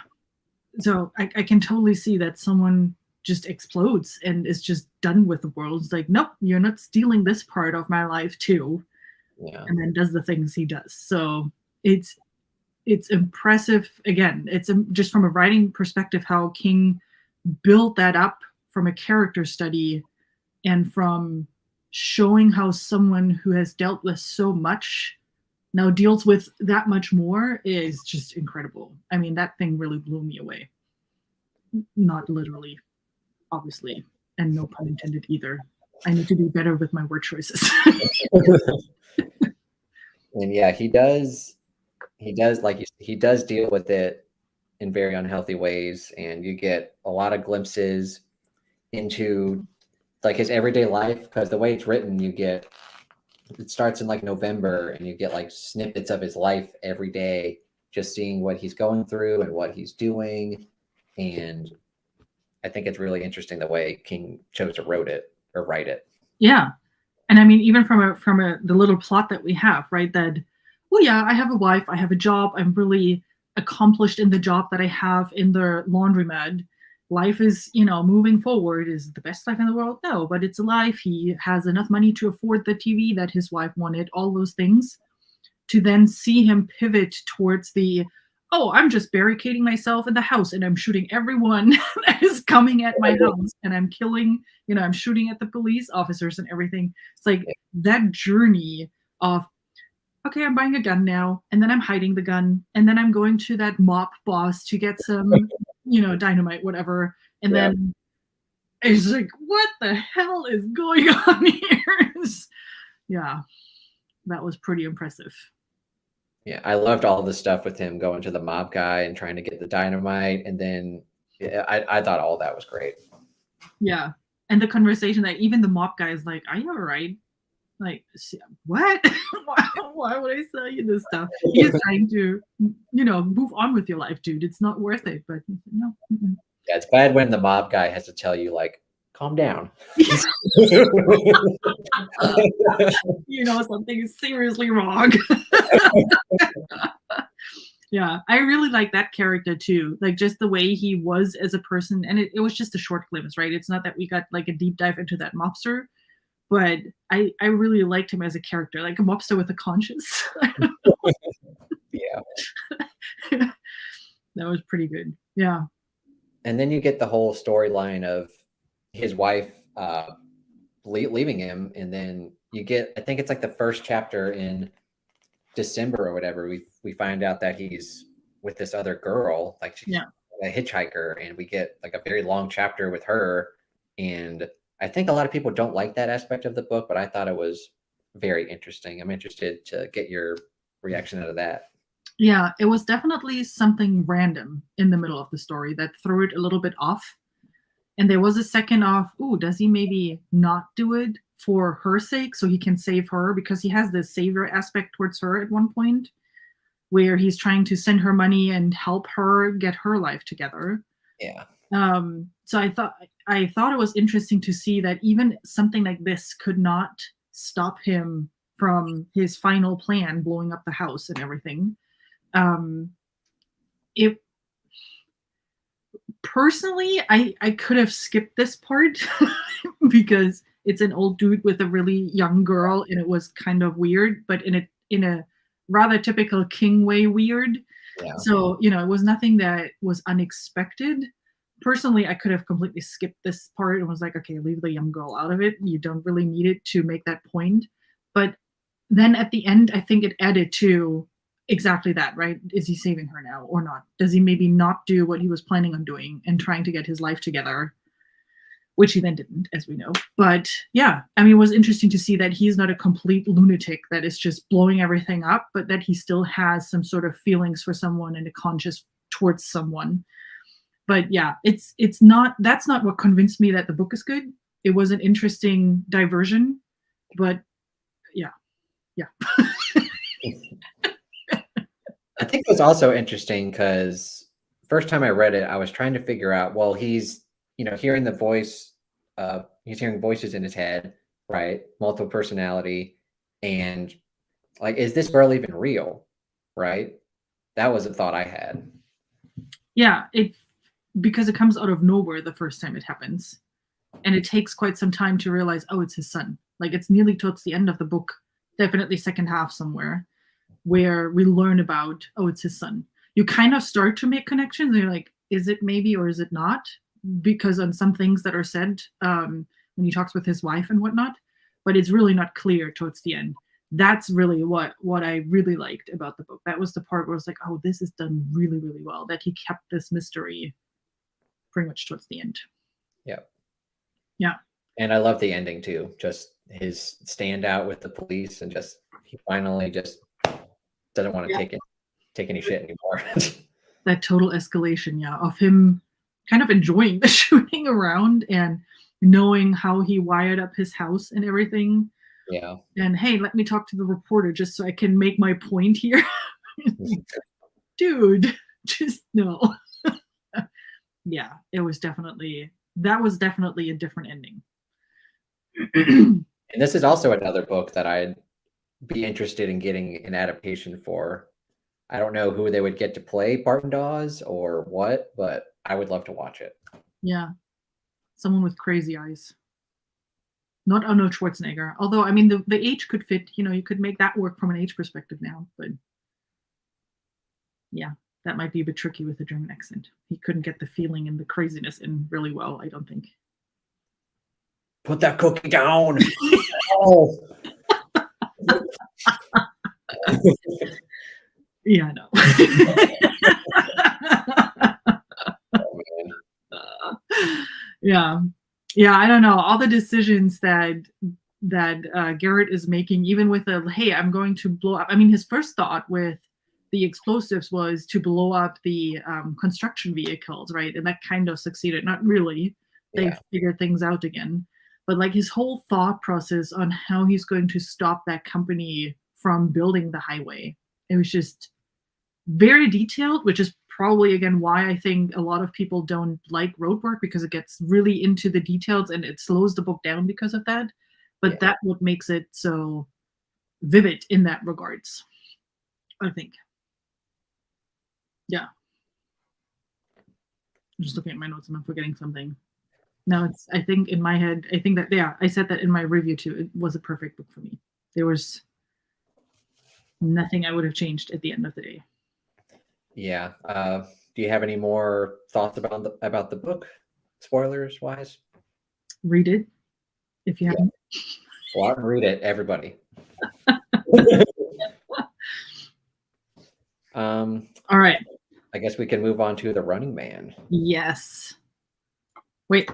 So I can totally see that someone just explodes and is just done with the world. It's like, nope, you're not stealing this part of my life too. Yeah. And then does the things he does. So it's impressive. Again, it's just from a writing perspective how King built that up from a character study and from showing how someone who has dealt with so much now deals with that much more is just incredible. I mean, that thing really blew me away. Not literally, obviously, and no pun intended either. I need to be better with my word choices. And yeah, he does like he does deal with it in very unhealthy ways, and you get a lot of glimpses into like his everyday life, because the way it's written, it starts in like November and you get like snippets of his life every day, just seeing what he's going through and what he's doing. And I think it's really interesting the way King chose to write it. Yeah. And I mean, even from the little plot that we have, right? That, well, yeah, I have a wife, I have a job, I'm really accomplished in the job that I have in the laundromat. Life is, moving forward. Is the best life in the world? No, but it's a life. He has enough money to afford the TV that his wife wanted, all those things. To then see him pivot towards oh, I'm just barricading myself in the house and I'm shooting everyone that is coming at my house and I'm killing, I'm shooting at the police officers and everything. It's like that journey of, okay, I'm buying a gun now, and then I'm hiding the gun, and then I'm going to that mob boss to get some, dynamite, whatever. And then it's like, what the hell is going on here? Yeah, that was pretty impressive. Yeah, I loved all the stuff with him going to the mob guy and trying to get the dynamite. And then I thought all that was great. Yeah. And the conversation that even the mob guy is like, are you all right? Like, what? Why would I sell you this stuff? He's trying to, move on with your life, dude. It's not worth it. But no. Mm-mm. Yeah, it's bad when the mob guy has to tell you, like, calm down. Something is seriously wrong. Yeah, I really like that character too. Like just the way he was as a person. And it was just a short glimpse, right? It's not that we got like a deep dive into that mobster. But I really liked him as a character, like a mobster with a conscience. Yeah. That was pretty good. Yeah. And then you get the whole storyline of his wife leaving him. And then you get, I think it's like the first chapter in December or whatever, we find out that he's with this other girl, like she's a hitchhiker, and we get like a very long chapter with her. And I think a lot of people don't like that aspect of the book, but I thought it was very interesting. I'm interested to get your reaction out of that. Yeah, it was definitely something random in the middle of the story that threw it a little bit off. And there was a second of, ooh, does he maybe not do it for her sake so he can save her? Because he has this savior aspect towards her at one point where he's trying to send her money and help her get her life together. Yeah. So I thought it was interesting to see that even something like this could not stop him from his final plan, blowing up the house and everything. Personally, I could have skipped this part because it's an old dude with a really young girl, and it was kind of weird, but in a rather typical King way weird. Yeah. So it was nothing that was unexpected. Personally, I could have completely skipped this part and was like, okay, leave the young girl out of it. You don't really need it to make that point. But then at the end, I think it added to exactly that, right? Is he saving her now or not? Does he maybe not do what he was planning on doing and trying to get his life together? Which he then didn't, as we know. But yeah, I mean, it was interesting to see that he's not a complete lunatic that is just blowing everything up, but that he still has some sort of feelings for someone and a conscience towards someone. But yeah, that's not what convinced me that the book is good. It was an interesting diversion, but yeah. I think it was also interesting because first time I read it, I was trying to figure out, well, he's, hearing the voice he's hearing voices in his head, right? Multiple personality, and like, is this girl even real, right? That was a thought I had. Yeah, because it comes out of nowhere the first time it happens, and it takes quite some time to realize, oh, it's his son. Like, it's nearly towards the end of the book, definitely second half somewhere, where we learn about, oh, it's his son. You kind of start to make connections, and you're like, is it maybe or is it not? Because on some things that are said when he talks with his wife and whatnot, but it's really not clear towards the end. That's really what I really liked about the book. That was the part where I was like, oh, this is done really, really well, that he kept this mystery pretty much towards the end. Yeah. Yeah. And I love the ending too. Just his standout with the police, and just he finally just doesn't want to take any shit anymore. That total escalation, yeah, of him kind of enjoying the shooting around and knowing how he wired up his house and everything. Yeah. And hey, let me talk to the reporter just so I can make my point here. Dude, just no. Yeah, that was definitely a different ending. And this is also another book that I'd be interested in getting an adaptation for. I don't know who they would get to play Barton Dawes or what, but I would love to watch it. Yeah. Someone with crazy eyes. Not Arnold Schwarzenegger. Although, I mean, the age could fit, you could make that work from an age perspective now. But yeah, that might be a bit tricky with the German accent. He couldn't get the feeling and the craziness in really well, I don't think. Put that cookie down. Oh. Yeah, I know. Oh, man. Yeah, I don't know. All the decisions that Garrett is making, even with hey, I'm going to blow up. I mean, his first thought with the explosives was to blow up the construction vehicles, right? And that kind of succeeded. Not really. They figured things out again. But like his whole thought process on how he's going to stop that company from building the highway, it was just very detailed, which is probably, again, why I think a lot of people don't like ROADWORK, because it gets really into the details and it slows the book down because of that. But that's what makes it so vivid in that regards, I think. Yeah. I'm just looking at my notes and I'm forgetting something. No, I think in my head, I think that, I said that in my review too. It was a perfect book for me. There was nothing I would have changed at the end of the day. Yeah. Do you have any more thoughts about the book, spoilers wise? Read it if you haven't. Go out and read it, everybody. All right. I guess we can move on to The Running Man. Yes. Wait.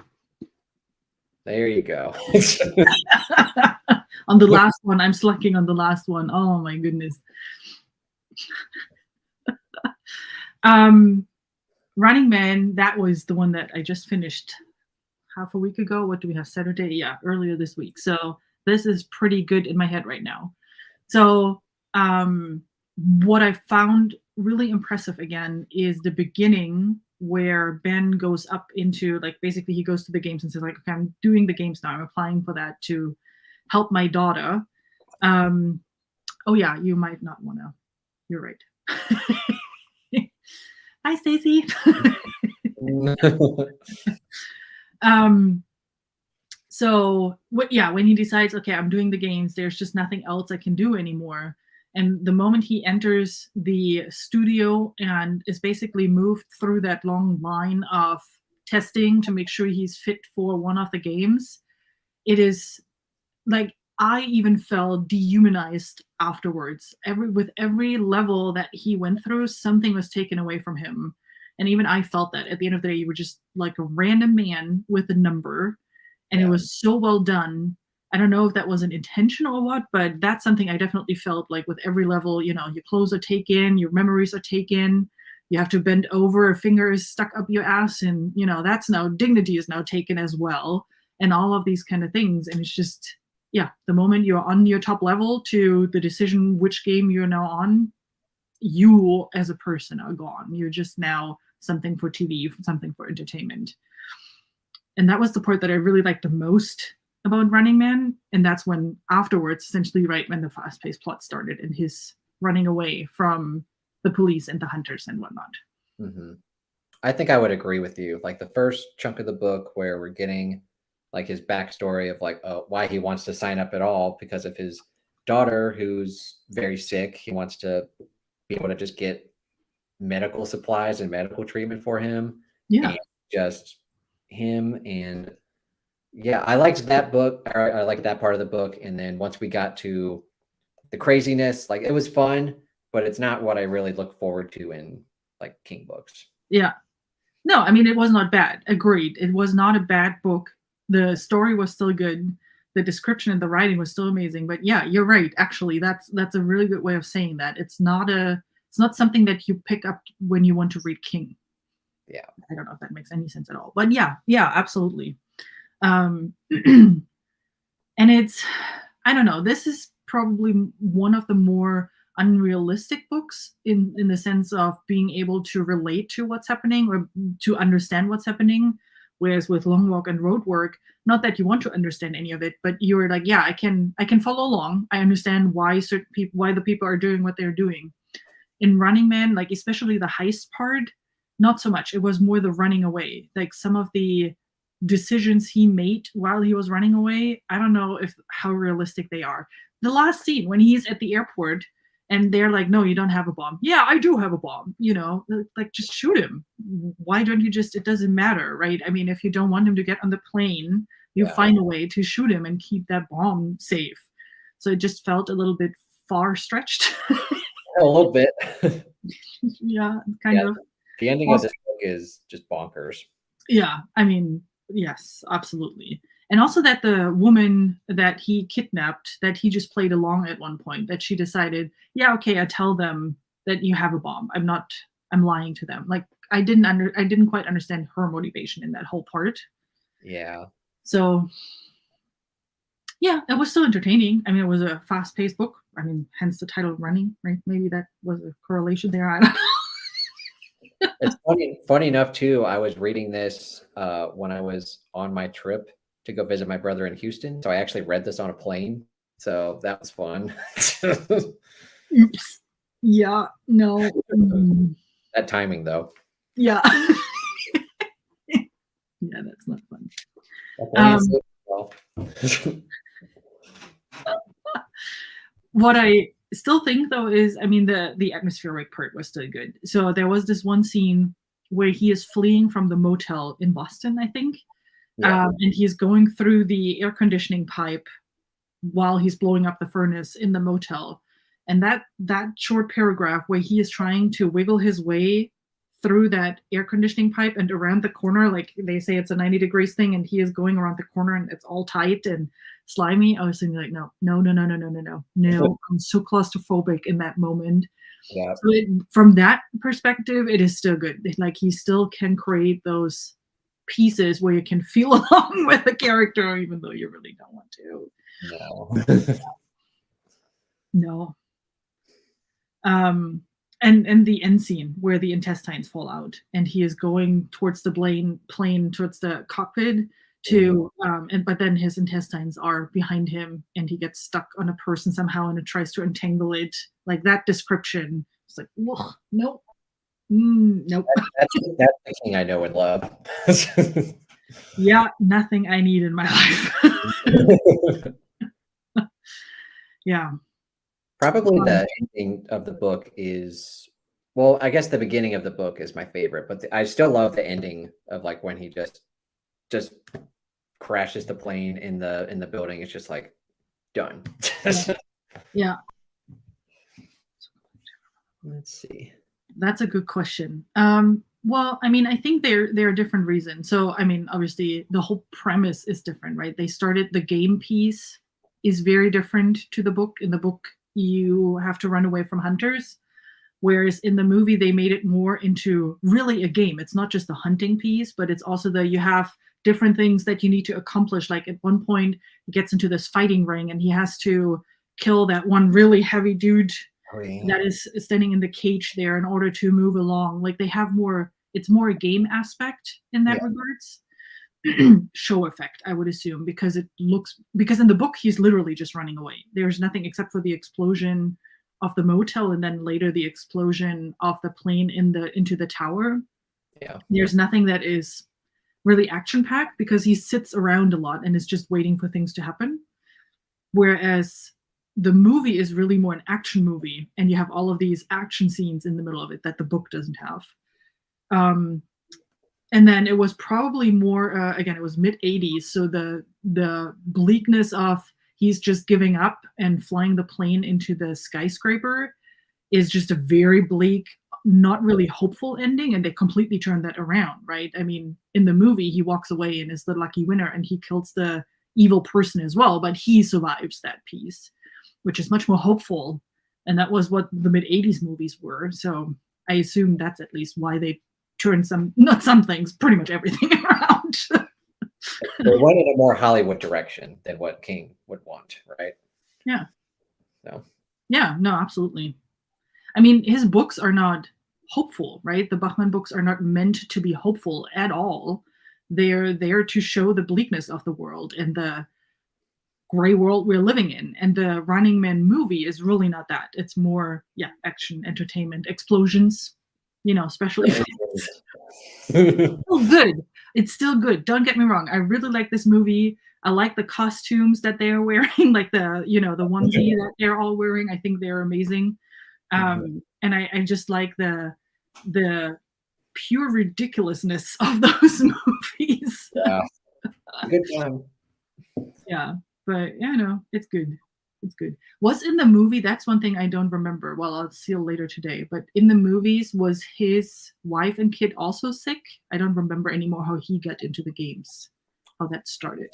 There you go. On the last one, I'm slacking on the last one. Oh my goodness. Running Man, that was the one that I just finished half a week ago. What do we have, Saturday? Yeah, earlier this week. So this is pretty good in my head right now. So what I found really impressive again is the beginning, where Ben goes up into, like, basically he goes to the games and says, like, okay, I'm doing the games now. I'm applying for that to help my daughter. Oh yeah, you might not want to. You're right. Hi, Stacey. So when he decides, okay, I'm doing the games, there's just nothing else I can do anymore. And the moment he enters the studio and is basically moved through that long line of testing to make sure he's fit for one of the games, it is like, I even felt dehumanized afterwards. With every level that he went through, something was taken away from him. And even I felt that at the end of the day, you were just like a random man with a number. And it was so well done. I don't know if that was an intention or what, but that's something I definitely felt like with every level. Your clothes are taken, your memories are taken, you have to bend over, a finger is stuck up your ass, and that's now, dignity is now taken as well, and all of these kind of things. And it's just, the moment you're on your top level to the decision which game you're now on, you as a person are gone. You're just now something for TV, something for entertainment. And that was the part that I really liked the most about Running Man. And that's when afterwards, essentially right when the fast-paced plot started and his running away from the police and the hunters and whatnot. Mm-hmm. I think I would agree with you. Like the first chunk of the book where we're getting like his backstory of like why he wants to sign up at all because of his daughter who's very sick. He wants to be able to just get medical supplies and medical treatment for him. Yeah. And just him. And yeah, I liked that book. I liked that part of the book. And then once we got to the craziness, like it was fun, but it's not what I really look forward to in like King books. Yeah. No, I mean, it was not bad. Agreed. It was not a bad book. The story was still good. The description and the writing was still amazing. But yeah, you're right. Actually, that's a really good way of saying that. It's not something that you pick up when you want to read King. Yeah. I don't know if that makes any sense at all. But yeah, absolutely. And it's, I don't know, this is probably one of the more unrealistic books in the sense of being able to relate to what's happening or to understand what's happening. Whereas with Long Walk and ROADWORK, not that you want to understand any of it, but you're like, yeah, I can follow along. I understand why the people are doing what they're doing. In Running Man, like especially the heist part, not so much. It was more the running away. Like some of the decisions he made while he was running away, I don't know how realistic they are. The last scene when he's at the airport and they're like, no, you don't have a bomb. Yeah, I do have a bomb. Like just shoot him. Why don't you it doesn't matter, right? I mean, if you don't want him to get on the plane, you find a way to shoot him and keep that bomb safe. So it just felt a little bit far stretched. A little bit. Yeah, kind of. The ending of this book is just bonkers. Yeah, I mean, yes, absolutely. And also that the woman that he kidnapped, that he just played along at one point, that she decided, yeah, okay, I tell them that you have a bomb. I'm lying to them. Like I didn't quite understand her motivation in that whole part. Yeah. So yeah, it was still entertaining. I mean, it was a fast-paced book. I mean, hence the title Running, right? Maybe that was a correlation there. I don't know. It's funny enough too. I was reading this when I was on my trip to go visit my brother in Houston. So I actually read this on a plane. So that was fun. Oops. Yeah, no. That timing though. Yeah. Yeah, that's not fun. What I still think though is, I mean, the atmospheric part was still good. So there was this one scene where he is fleeing from the motel in Boston, I think. Yeah. And he's going through the air conditioning pipe while he's blowing up the furnace in the motel. And that short paragraph where he is trying to wiggle his way through that air conditioning pipe and around the corner, like they say it's a 90 degrees thing, and he is going around the corner and it's all tight and slimy. I was thinking like, no. I'm so claustrophobic in that moment. Yeah. So from that perspective, it is still good. Like he still can create those pieces where you can feel along with the character, even though you really don't want to. No. And the end scene where the intestines fall out and he is going towards the plane towards the cockpit to but then his intestines are behind him and he gets stuck on a person somehow and it tries to entangle it. Like that description, it's like, whoa, nope. Nope. That's the King I know and love. Yeah, nothing I need in my life. Yeah. Probably the ending of the book is, well, I guess the beginning of the book is my favorite, but I still love the ending of like when he just crashes the plane in the building. It's just like done. Yeah. Let's see. That's a good question. Well, I mean, I think there are different reasons. So, I mean, obviously the whole premise is different, right? They started, the game piece is very different to the book. In the book, you have to run away from hunters. Whereas in the movie, they made it more into really a game. It's not just the hunting piece, but it's also you have different things that you need to accomplish. Like at one point, he gets into this fighting ring and he has to kill that one really heavy dude that is standing in the cage there in order to move along. Like they have more, it's more a game aspect in that regards. show effect, I would assume, because in the book he's literally just running away. There's nothing except for the explosion of the motel, and then later the explosion of the plane into the tower. Yeah. There's nothing that is really action packed because he sits around a lot and is just waiting for things to happen. Whereas the movie is really more an action movie, and you have all of these action scenes in the middle of it that the book doesn't have. And then it was probably more, again, it was mid-'80s, so the bleakness of he's just giving up and flying the plane into the skyscraper is just a very bleak, not really hopeful ending, and they completely turned that around, right? I mean, in the movie, he walks away and is the lucky winner, and he kills the evil person as well, but he survives that piece, which is much more hopeful, and that was what the mid-'80s movies were. So I assume that's at least why they turned not some things, pretty much everything around. They went in a more Hollywood direction than what King would want, right? Yeah. So. Yeah, no, absolutely. I mean, his books are not hopeful, right? The Bachman books are not meant to be hopeful at all. They're there to show the bleakness of the world and the gray world we're living in. And the Running Man movie is really not that. It's more, action, entertainment, explosions, special effects. Still good. It's still good. Don't get me wrong. I really like this movie. I like the costumes that they are wearing, like the onesie that they're all wearing. I think they're amazing. And I just like the pure ridiculousness of those movies. Yeah. Good time. Yeah, but it's good. It's good. What's in the movie? That's one thing I don't remember. Well, I'll see you later today. But in the movies, was his wife and kid also sick? I don't remember anymore how he got into the games, how that started.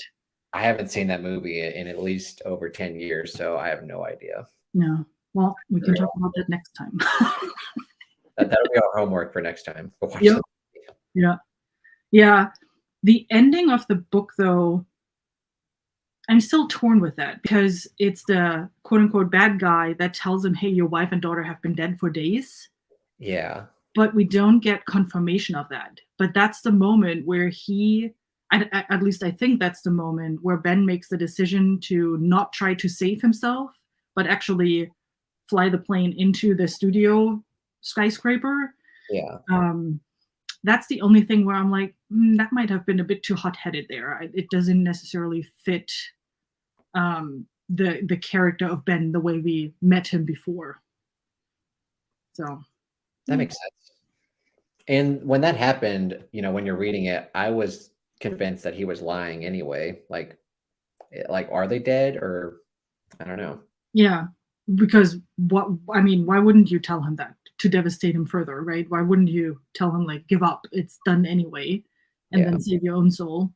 I haven't seen that movie in at least over 10 years, so I have no idea. No. Well, we can talk about that next time. That'll be our homework for next time. Yep. Yeah. The ending of the book, though, I'm still torn with that because it's the quote-unquote bad guy that tells him, hey, your wife and daughter have been dead for days. Yeah. But we don't get confirmation of that. But that's the moment where at least I think that's the moment where Ben makes the decision to not try to save himself, but actually fly the plane into the studio skyscraper. Yeah. That's the only thing where I'm like, that might have been a bit too hot-headed there. It doesn't necessarily fit the character of Ben the way we met him before. So that makes sense. And when that happened, when you're reading it, I was convinced that he was lying anyway. Like, are they dead, or I don't know. Yeah, because why wouldn't you tell him that to devastate him further, right? Why wouldn't you tell him, like, give up, it's done anyway, and then save your own soul?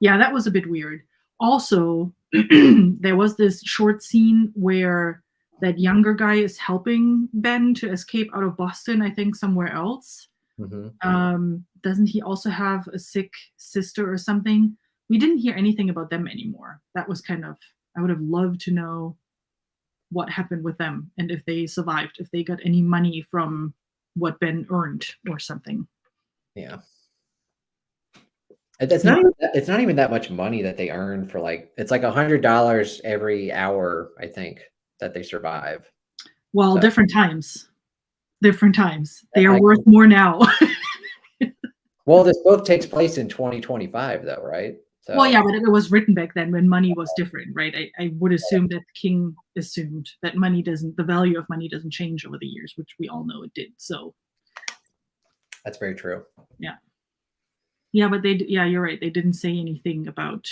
Yeah, that was a bit weird. Also, there was this short scene where that younger guy is helping Ben to escape out of Boston, I think somewhere else. Doesn't he also have a sick sister or something? We didn't hear anything about them anymore. That was I would have loved to know what happened with them and if they survived, if they got any money from what Ben earned or something. Yeah. It's not even that much money that they earn for, it's like $100 every hour, I think, that they survive. Well, so. Different times. They are worth more now. Well, this book takes place in 2025 though, right? So. Well, yeah, but it was written back then when money was different, right? I would assume that King assumed that the value of money doesn't change over the years, which we all know it did. So that's very true. Yeah. Yeah, but you're right. They didn't say anything about,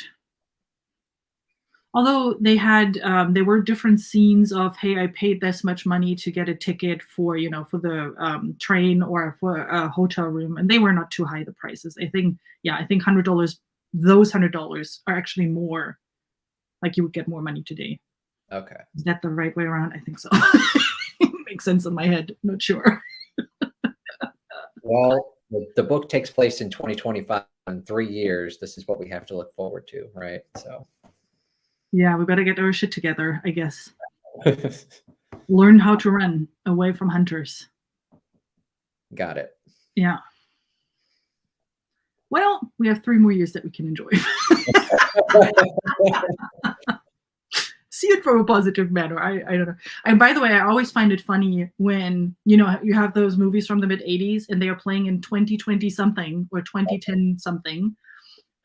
although they had, there were different scenes of, hey, I paid this much money to get a ticket for the train or for a hotel room, and they were not too high, the prices. I think $100, those $100 are actually more, like you would get more money today. Okay. Is that the right way around? I think so. Makes sense in my head. Not sure. Well, the book takes place in 2025. In 3 years, this is what we have to look forward to, right? So. Yeah, we better get our shit together, I guess. Learn how to run away from hunters. Got it. Yeah. Well, we have 3 more years that we can enjoy. See it from a positive manner. I don't know. And by the way, I always find it funny when, you know, you have those movies from the mid 80s and they are playing in 2020 something or 2010 something.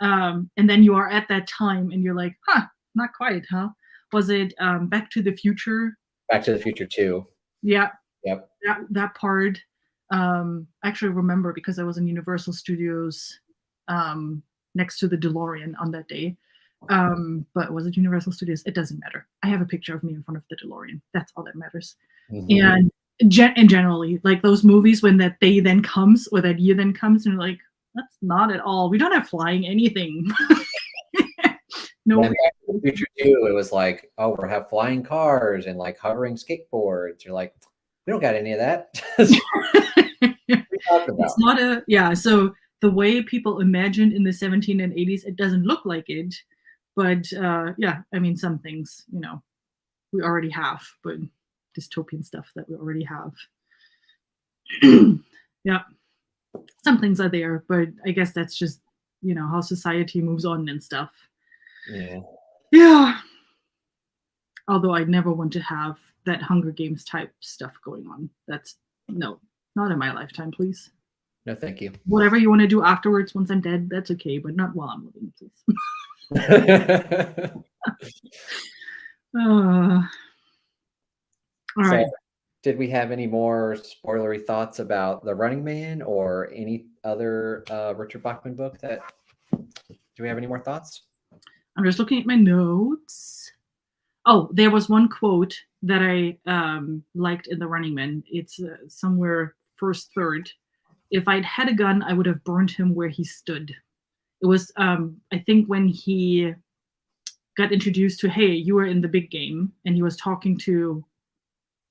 And then you are at that time and you're like, huh, not quite, huh? Was it Back to the Future? Back to the Future 2. Yeah. Yep. That part. I actually remember because I was in Universal Studios next to the DeLorean on that day. But was it Universal Studios? It doesn't matter. I have a picture of me in front of the DeLorean. That's all that matters. And generally, like those movies when that day then comes or that year then comes, and you're like, that's not at all. We don't have flying anything. No. Back to the Future 2, it was like, oh, we'll have flying cars and like hovering skateboards. You're like, we don't got any of that. It's not a, yeah. So the way people imagined in the 17 and 80s, it doesn't look like it. But yeah, I mean, some things, you know, we already have, but dystopian stuff that we already have. Yeah, some things are there, but I guess that's just, you know, how society moves on and stuff. Yeah. Yeah. Although I never want to have that Hunger Games type stuff going on. That's no, not in my lifetime, please. No, thank you. Whatever you want to do afterwards once I'm dead, that's okay, but not while I'm living, please. All right. So, did we have any more spoilery thoughts about The Running Man or any other Richard Bachman book that, do we have any more thoughts? I'm just looking at my notes. Oh, there was one quote that I liked in The Running Man. It's somewhere first third. If I'd had a gun, I would have burned him where he stood. It was, I think, when he got introduced to, hey, you were in the big game, and he was talking to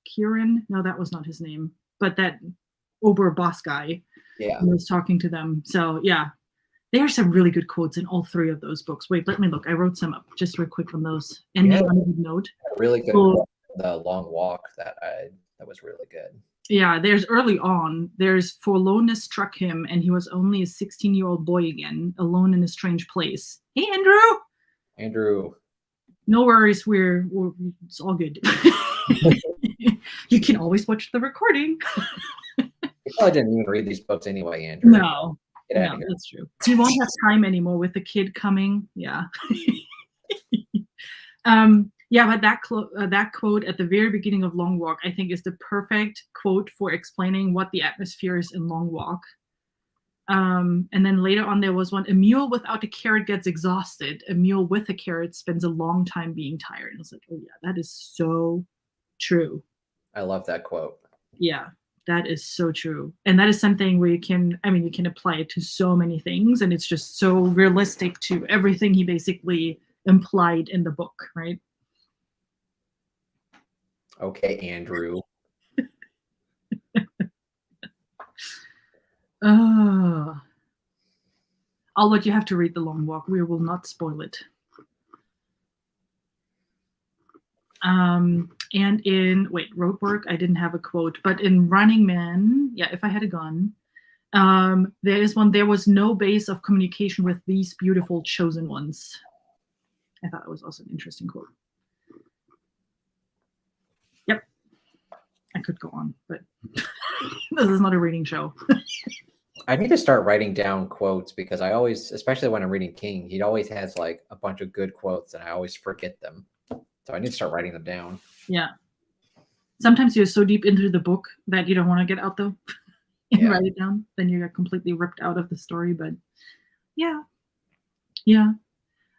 Kieran. No, that was not his name, but that Ober boss guy. Yeah. He was talking to them. So yeah, there are some really good quotes in all 3 of those books. Wait, let me look. I wrote some up just real quick on those. And Yeah. on a good note. Really good. So, the Long Walk that was really good. Yeah, there's early on. There's forlornness struck him, and he was only a 16-year-old boy again, alone in a strange place. Hey, Andrew. Andrew. No worries. We're it's all good. You can always watch the recording. You probably didn't even read these books anyway, Andrew. No, that's true. He won't have time anymore with the kid coming. Yeah. Yeah, but that quote at the very beginning of Long Walk, I think, is the perfect quote for explaining what the atmosphere is in Long Walk. And then later on, there was one: a mule without a carrot gets exhausted. A mule with a carrot spends a long time being tired. And I was like, oh yeah, that is so true. I love that quote. Yeah, that is so true. And that is something where you can apply it to so many things. And it's just so realistic to everything he basically implied in the book, right? Okay, Andrew. I'll let you have to read The Long Walk. We will not spoil it. And in ROADWORK, I didn't have a quote, but in Running Man, yeah, if I had a gun, there is one: there was no base of communication with these beautiful chosen ones. I thought it was also an interesting quote. Yep. I could go on, but this is not a reading show. I need to start writing down quotes because I always, especially when I'm reading King, he always has like a bunch of good quotes and I always forget them. So I need to start writing them down. Yeah. Sometimes you're so deep into the book that you don't want to get out though and write it down. Then you get completely ripped out of the story. But yeah. Yeah.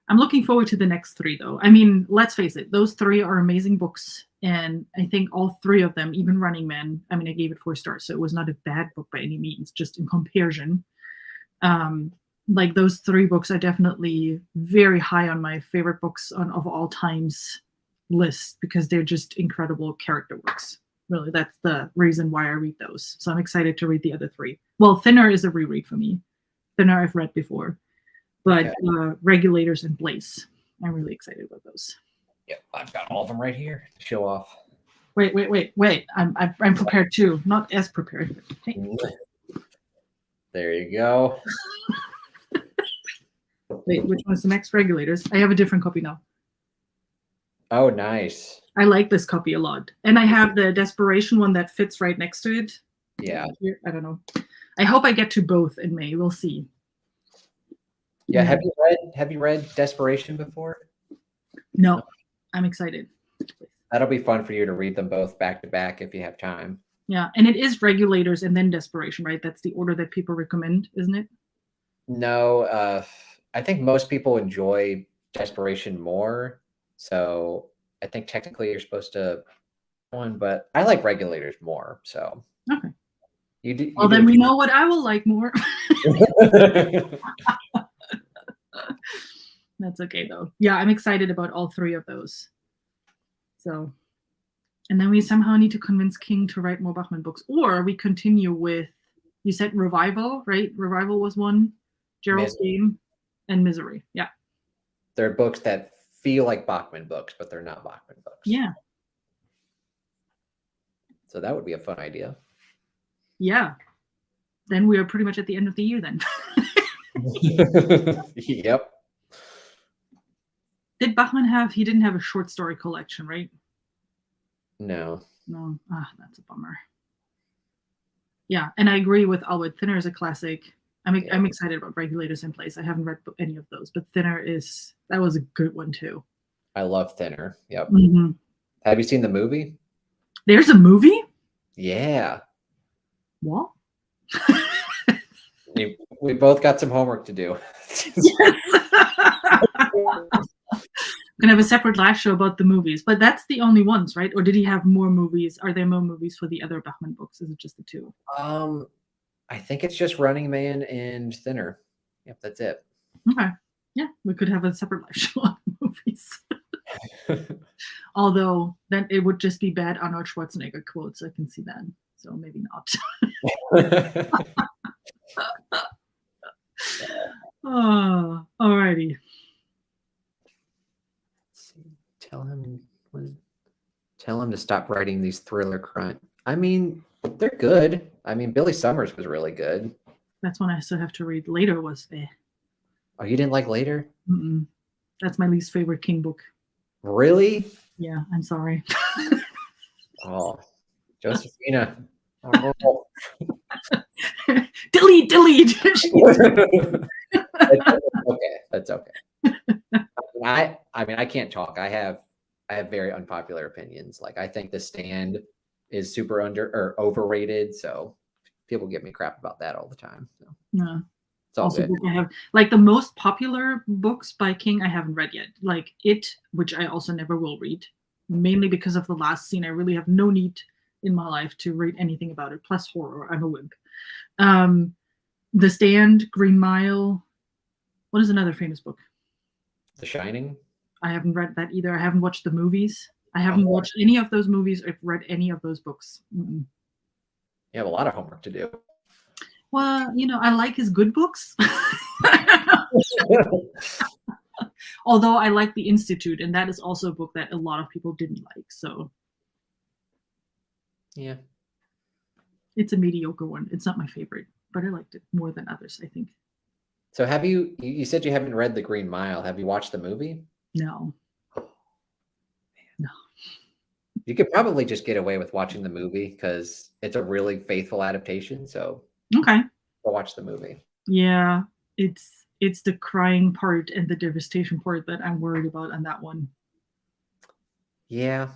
I'm looking forward to the next 3 though. I mean, let's face it, those 3 are amazing books. And I think all 3 of them, even Running Man, I mean, I gave it 4 stars, so it was not a bad book by any means, just in comparison. Like those 3 books are definitely very high on my favorite books of all times list because they're just incredible character works. Really, that's the reason why I read those. So I'm excited to read the other 3. Well, Thinner is a reread for me. Thinner I've read before. But Regulators and Blaze, I'm really excited about those. Yep, I've got all of them right here to show off. Wait. I'm prepared too. Not as prepared. Hey. There you go. Wait, which one's the next? Regulators. I have a different copy now. Oh, nice. I like this copy a lot. And I have the Desperation one that fits right next to it. Yeah. I don't know. I hope I get to both in May. We'll see. Yeah. Have you read Desperation before? No. I'm excited. That'll be fun for you to read them both back to back if you have time. Yeah. And it is Regulators and then Desperation, right? That's the order that people recommend, isn't it? No, I think most people enjoy Desperation more. So I think technically you're supposed to one, but I like Regulators more. So okay. You do. Well, then we know what I will like more. That's okay though. Yeah, I'm excited about all three of those. So, and then we somehow need to convince King to write more Bachman books, or we continue with, you said Revival, right? Revival was one, Gerald's Game, and Misery. Yeah. They're books that feel like Bachman books, but they're not Bachman books. Yeah. So that would be a fun idea. Yeah. Then we are pretty much at the end of the year then. Yep. Did Bachman he didn't have a short story collection, right? No. No. Ah, that's a bummer. Yeah, and I agree with Alwood. Thinner is a classic. I'm excited about Regulators in Place. I haven't read any of those, but Thinner that was a good one too. I love Thinner. Yep. Mm-hmm. Have you seen the movie? There's a movie? Yeah. What? We both got some homework to do. We're gonna have a separate live show about the movies, but that's the only ones, right? Or did he have more movies? Are there more movies for the other Bachman books? Is it just the two? I think it's just Running Man and Thinner. Yep, that's it. Okay. Yeah, we could have a separate live show on movies. Although then it would just be bad Arnold Schwarzenegger quotes. I can see that. So maybe not. Oh, alrighty. Tell him to stop writing these thriller crime. I mean, they're good. I mean, Billy Summers was really good. That's one I still have to read. Later was Oh, you didn't like Later? Mm-mm. That's my least favorite King book. Really? Yeah, I'm sorry. Oh, Josefina. Oh. delete. That's okay. I mean, I can't talk. I have very unpopular opinions. Like, I think The Stand is super overrated. So people give me crap about that all the time. So. Yeah. It's all also good. I have like the most popular books by King I haven't read yet. Like It, which I also never will read, mainly because of the last scene. I really have no need in my life to read anything about it. Plus horror. I'm a wimp. The Stand, Green Mile. What is another famous book? The Shining. I haven't read that either. I haven't watched the movies. I haven't watched any of those movies. I've read any of those books. Mm-mm. You have a lot of homework to do. Well, I like his good books. Although I like The Institute, and that is also a book that a lot of people didn't like. So yeah, it's a mediocre one. It's not my favorite, but I liked it more than others, I think. So have you said you haven't read The Green Mile. Have you watched the movie? No. You could probably just get away with watching the movie because it's a really faithful adaptation. So okay, go watch the movie. Yeah, it's the crying part and the devastation part that I'm worried about on that one. Yeah.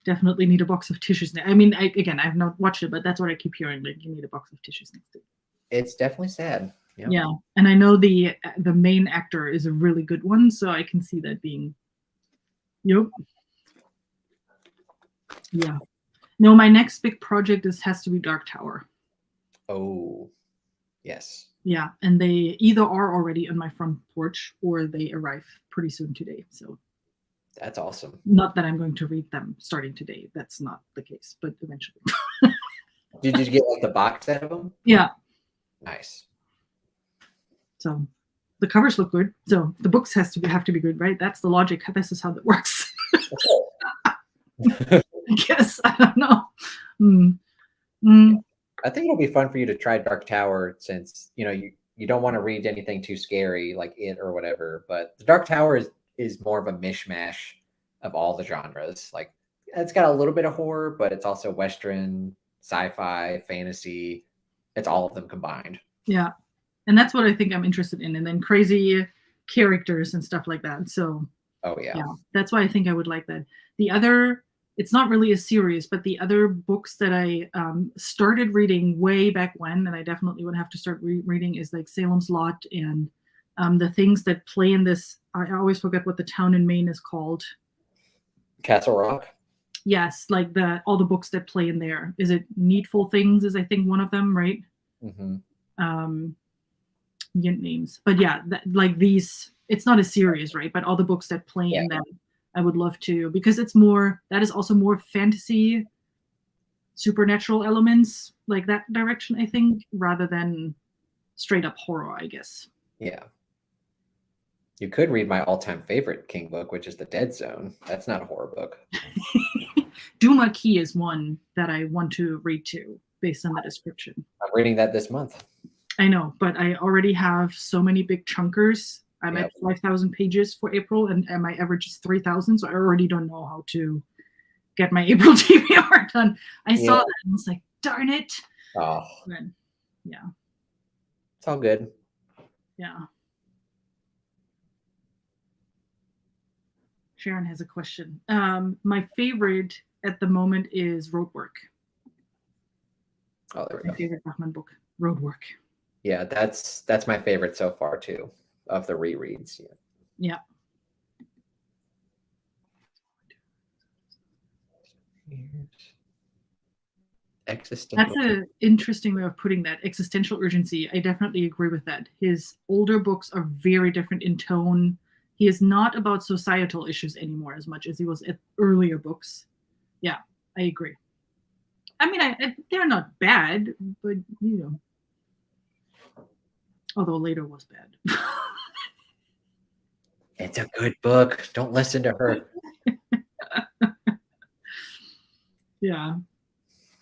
Definitely need a box of tissues. I mean, I have not watched it, but that's what I keep hearing. Like, you need a box of tissues next to it. It's definitely sad. Yep. Yeah, and I know the main actor is a really good one, so I can see that being. Yep. Yeah. No, my next big project has to be Dark Tower. Oh, yes. Yeah, and they either are already on my front porch or they arrive pretty soon today. So that's awesome. Not that I'm going to read them starting today. That's not the case, but eventually. Did you get like the box set of them? Yeah. Nice. So the covers look good. So the books have to be good, right? That's the logic. This is how that works. I guess. I don't know. I think it'll be fun for you to try Dark Tower since, you don't want to read anything too scary like It or whatever. But The Dark Tower is more of a mishmash of all the genres. Like it's got a little bit of horror, but it's also Western, sci-fi, fantasy. It's all of them combined. Yeah. And that's what I think I'm interested in. And then crazy characters and stuff like that. So Oh yeah. that's why I think I would like that. The other, it's not really a series, but the other books that I started reading way back when, and I definitely would have to start reading, is like Salem's Lot and the things that play in this. I always forget what the town in Maine is called. Castle Rock. Yes, like all the books that play in there. Is it Needful Things? Is I think one of them, right? Mm-hmm. Get names, but yeah, like these. It's not a series, right? But all the books that play in them, I would love to, because it's more. That is also more fantasy, supernatural elements, like that direction, I think, rather than straight up horror, I guess. Yeah. You could read my all-time favorite King book, which is The Dead Zone. That's not a horror book. Duma Key is one that I want to read too, based on the description. I'm reading that this month. I know, but I already have so many big chunkers. I'm at 5,000 pages for April, and my average is 3,000, so I already don't know how to get my April TBR done. I saw that and was like, darn it. Oh. But, yeah. It's all good. Yeah. Sharon has a question. My favorite at the moment is ROADWORK. Oh, there we go. My favorite Bachman book, ROADWORK. Yeah, that's my favorite so far too, of the rereads. Yeah. Existential. That's an interesting way of putting that. Existential urgency. I definitely agree with that. His older books are very different in tone. He is not about societal issues anymore as much as he was at earlier books. Yeah, I agree. I mean, they're not bad, but you know. Although later was bad. It's a good book. Don't listen to her. Yeah.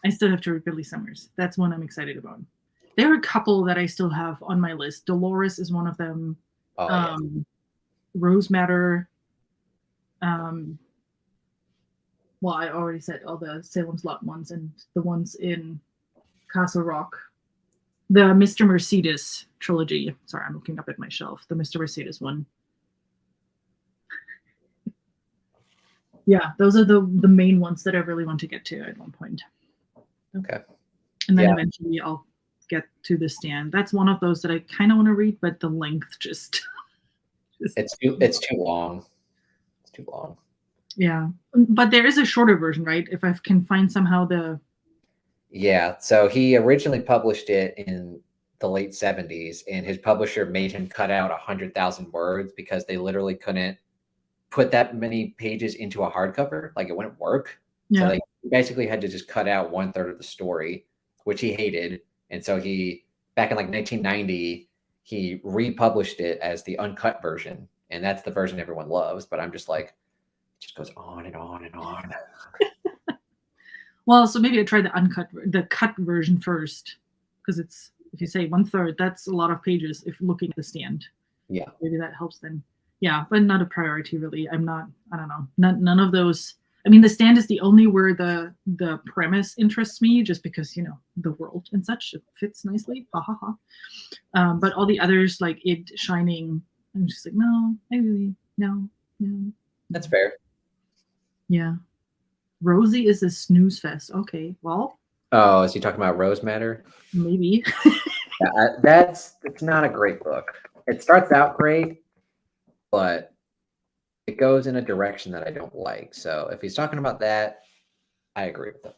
I still have to read Billy Summers. That's one I'm excited about. There are a couple that I still have on my list. Dolores is one of them. Oh, Rose Matter. Well, I already said all the Salem's Lot ones and the ones in Castle Rock. The Mr. Mercedes trilogy. Sorry, I'm looking up at my shelf. The Mr. Mercedes one. Yeah, those are the main ones that I really want to get to at one point. Okay. And then eventually I'll get to The Stand. That's one of those that I kind of want to read, but the length just it's too long. It's too long. Yeah, but there is a shorter version, right? If I can find somehow the. Yeah, so he originally published it in the late 70s, and his publisher made him cut out 100,000 words because they literally couldn't put that many pages into a hardcover. Like it wouldn't work. Yeah. So they basically had to just cut out 1/3 of the story, which he hated. And so he, back in like 1990, he republished it as the uncut version. And that's the version everyone loves. But I'm just like, it just goes on and on and on. Well, so maybe I try the cut version first, because it's, if you say 1/3, that's a lot of pages if looking at The Stand. Yeah. Maybe that helps then. Yeah, but not a priority really. I don't know. None of those. I mean, The Stand is the only where the premise interests me, just because, you know, the world and such, it fits nicely. Ha ha ha. But all the others, like It, Shining, I'm just like, no, no. That's fair. Yeah. Rosie is a snooze fest. Okay, well. Oh, is he talking about Rose Matter? Maybe. Yeah, it's not a great book. It starts out great, but it goes in a direction that I don't like. So if he's talking about that, I agree with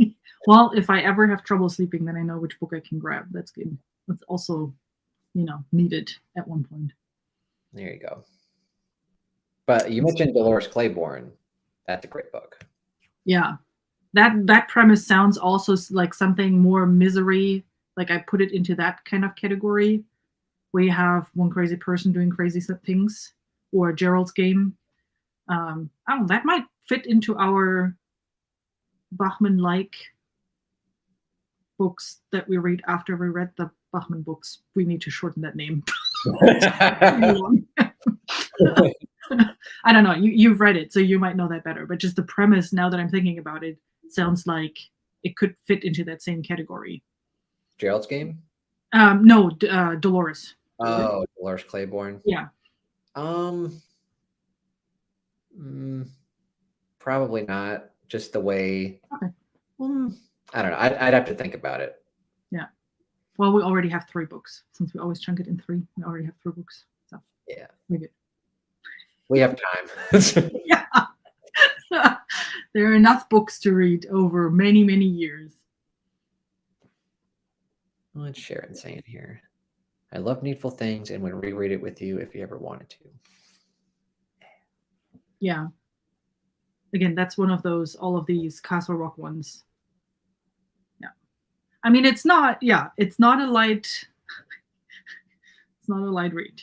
him. Well, if I ever have trouble sleeping, then I know which book I can grab. That's good. That's also, you know, needed at one point. There you go. But you mentioned Dolores Claiborne. That's a great book. Yeah. That premise sounds also like something more misery. Like I put it into that kind of category where you have one crazy person doing crazy things, or Gerald's Game. That might fit into our Bachman-like books that we read after we read the Bachman books. We need to shorten that name. I don't know. You've read it, so you might know that better. But just the premise, now that I'm thinking about it, sounds like it could fit into that same category. Gerald's Game? No, Dolores. Oh, Dolores Claiborne. Yeah. Probably not. Just the way. Okay. I don't know. I'd have to think about it. Yeah. Well, we already have 3 books. Since we always chunk it in 3, we already have 3 books. So yeah, we're good. We have time. Yeah. There are enough books to read over many, many years. What's Sharon saying here? I love Needful Things and would reread it with you if you ever wanted to. Yeah. Again, that's one of those, all of these Castle Rock ones. Yeah. I mean, it's not a light, it's not a light read.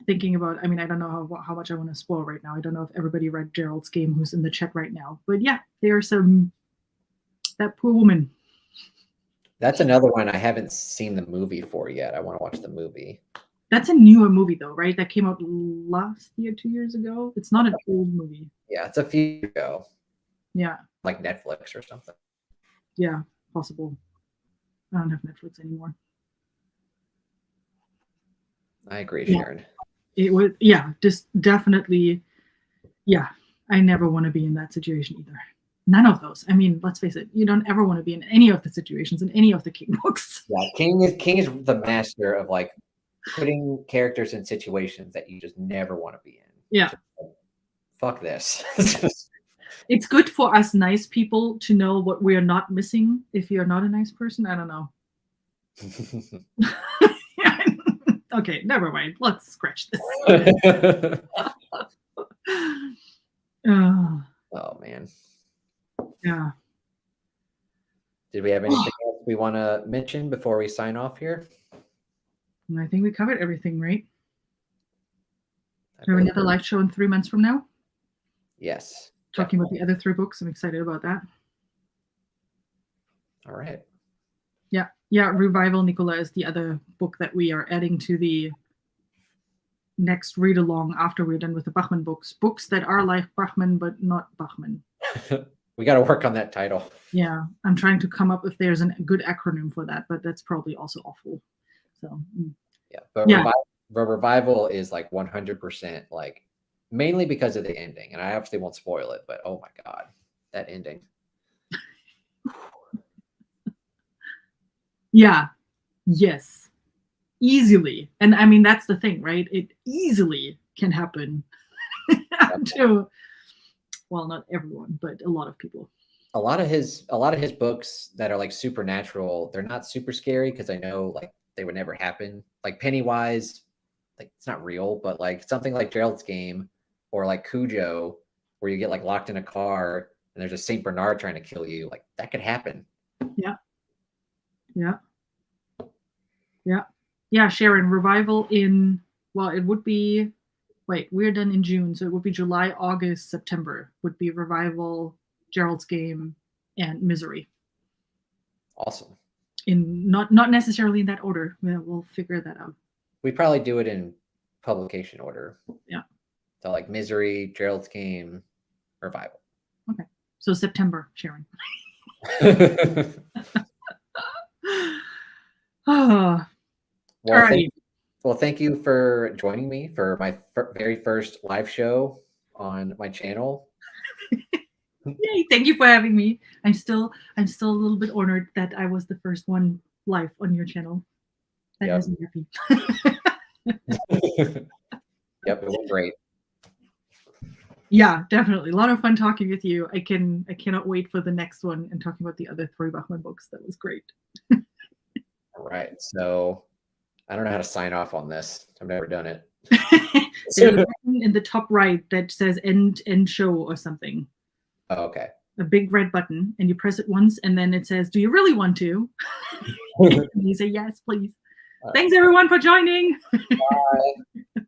Thinking about, I mean, I don't know how much I want to spoil right now. I don't know if everybody read Gerald's Game who's in the chat right now. But yeah, there's that poor woman. That's another one I haven't seen the movie for yet. I want to watch the movie. That's a newer movie though, right? That came out last year, 2 years ago. It's not an old movie. Yeah, it's a few years ago. Yeah. Like Netflix or something. Yeah, possible. I don't have Netflix anymore. I agree, Sharon. It was, yeah, just definitely, yeah. I never want to be in that situation either. None of those. I mean, let's face it, you don't ever want to be in any of the situations in any of the King books. Yeah, King is the master of like putting characters in situations that you just never want to be in. Yeah. Like, fuck this. It's good for us nice people to know what we're not missing if you're not a nice person. I don't know. Okay, never mind. Let's scratch this. Oh man. Yeah. Did we have anything else we want to mention before we sign off here? I think we covered everything, right? Do we have another live show in 3 months from now? Yes. Talking about the other 3 books. I'm excited about that. All right. Yeah. Yeah. Revival, Nicola, is the other book that we are adding to the next read along after we're done with the Bachman books. Books that are like Bachman, but not Bachman. We got to work on that title. Yeah. I'm trying to come up if there's a good acronym for that, but that's probably also awful. So, yeah. But yeah. Revival is like 100% like mainly because of the ending. And I obviously won't spoil it, but oh my God, that ending. Yeah. Yes. Easily. And I mean, that's the thing, right? It easily can happen to, well, not everyone, but a lot of people. A lot of his books that are like supernatural, they're not super scary because I know like they would never happen. Like Pennywise, like it's not real, but like something like Gerald's Game or like Cujo, where you get like locked in a car and there's a Saint Bernard trying to kill you, like that could happen. Yeah. Yeah. Yeah. Yeah, Sharon, Revival in, well, it would be, wait, we're done in June, so it would be July, August, September would be Revival, Gerald's Game, and Misery. Awesome. In not necessarily in that order. We'll figure that out. We'd probably do it in publication order. Yeah. So like Misery, Gerald's Game, Revival. Okay. So September, Sharon. Oh. Well, thank you for joining me for my very first live show on my channel. Yay, thank you for having me. I'm still a little bit honored that I was the first one live on your channel. That has me happy. Yep, it was great. Yeah, definitely. A lot of fun talking with you. I cannot wait for the next one and talking about the other 3 Bachman books. That was great. All right. So I don't know how to sign off on this. I've never done it. There's a button in the top right that says end show or something. Oh, okay. A big red button, and you press it once, and then it says, do you really want to? And you say, yes, please. Thanks, everyone, for joining. Bye.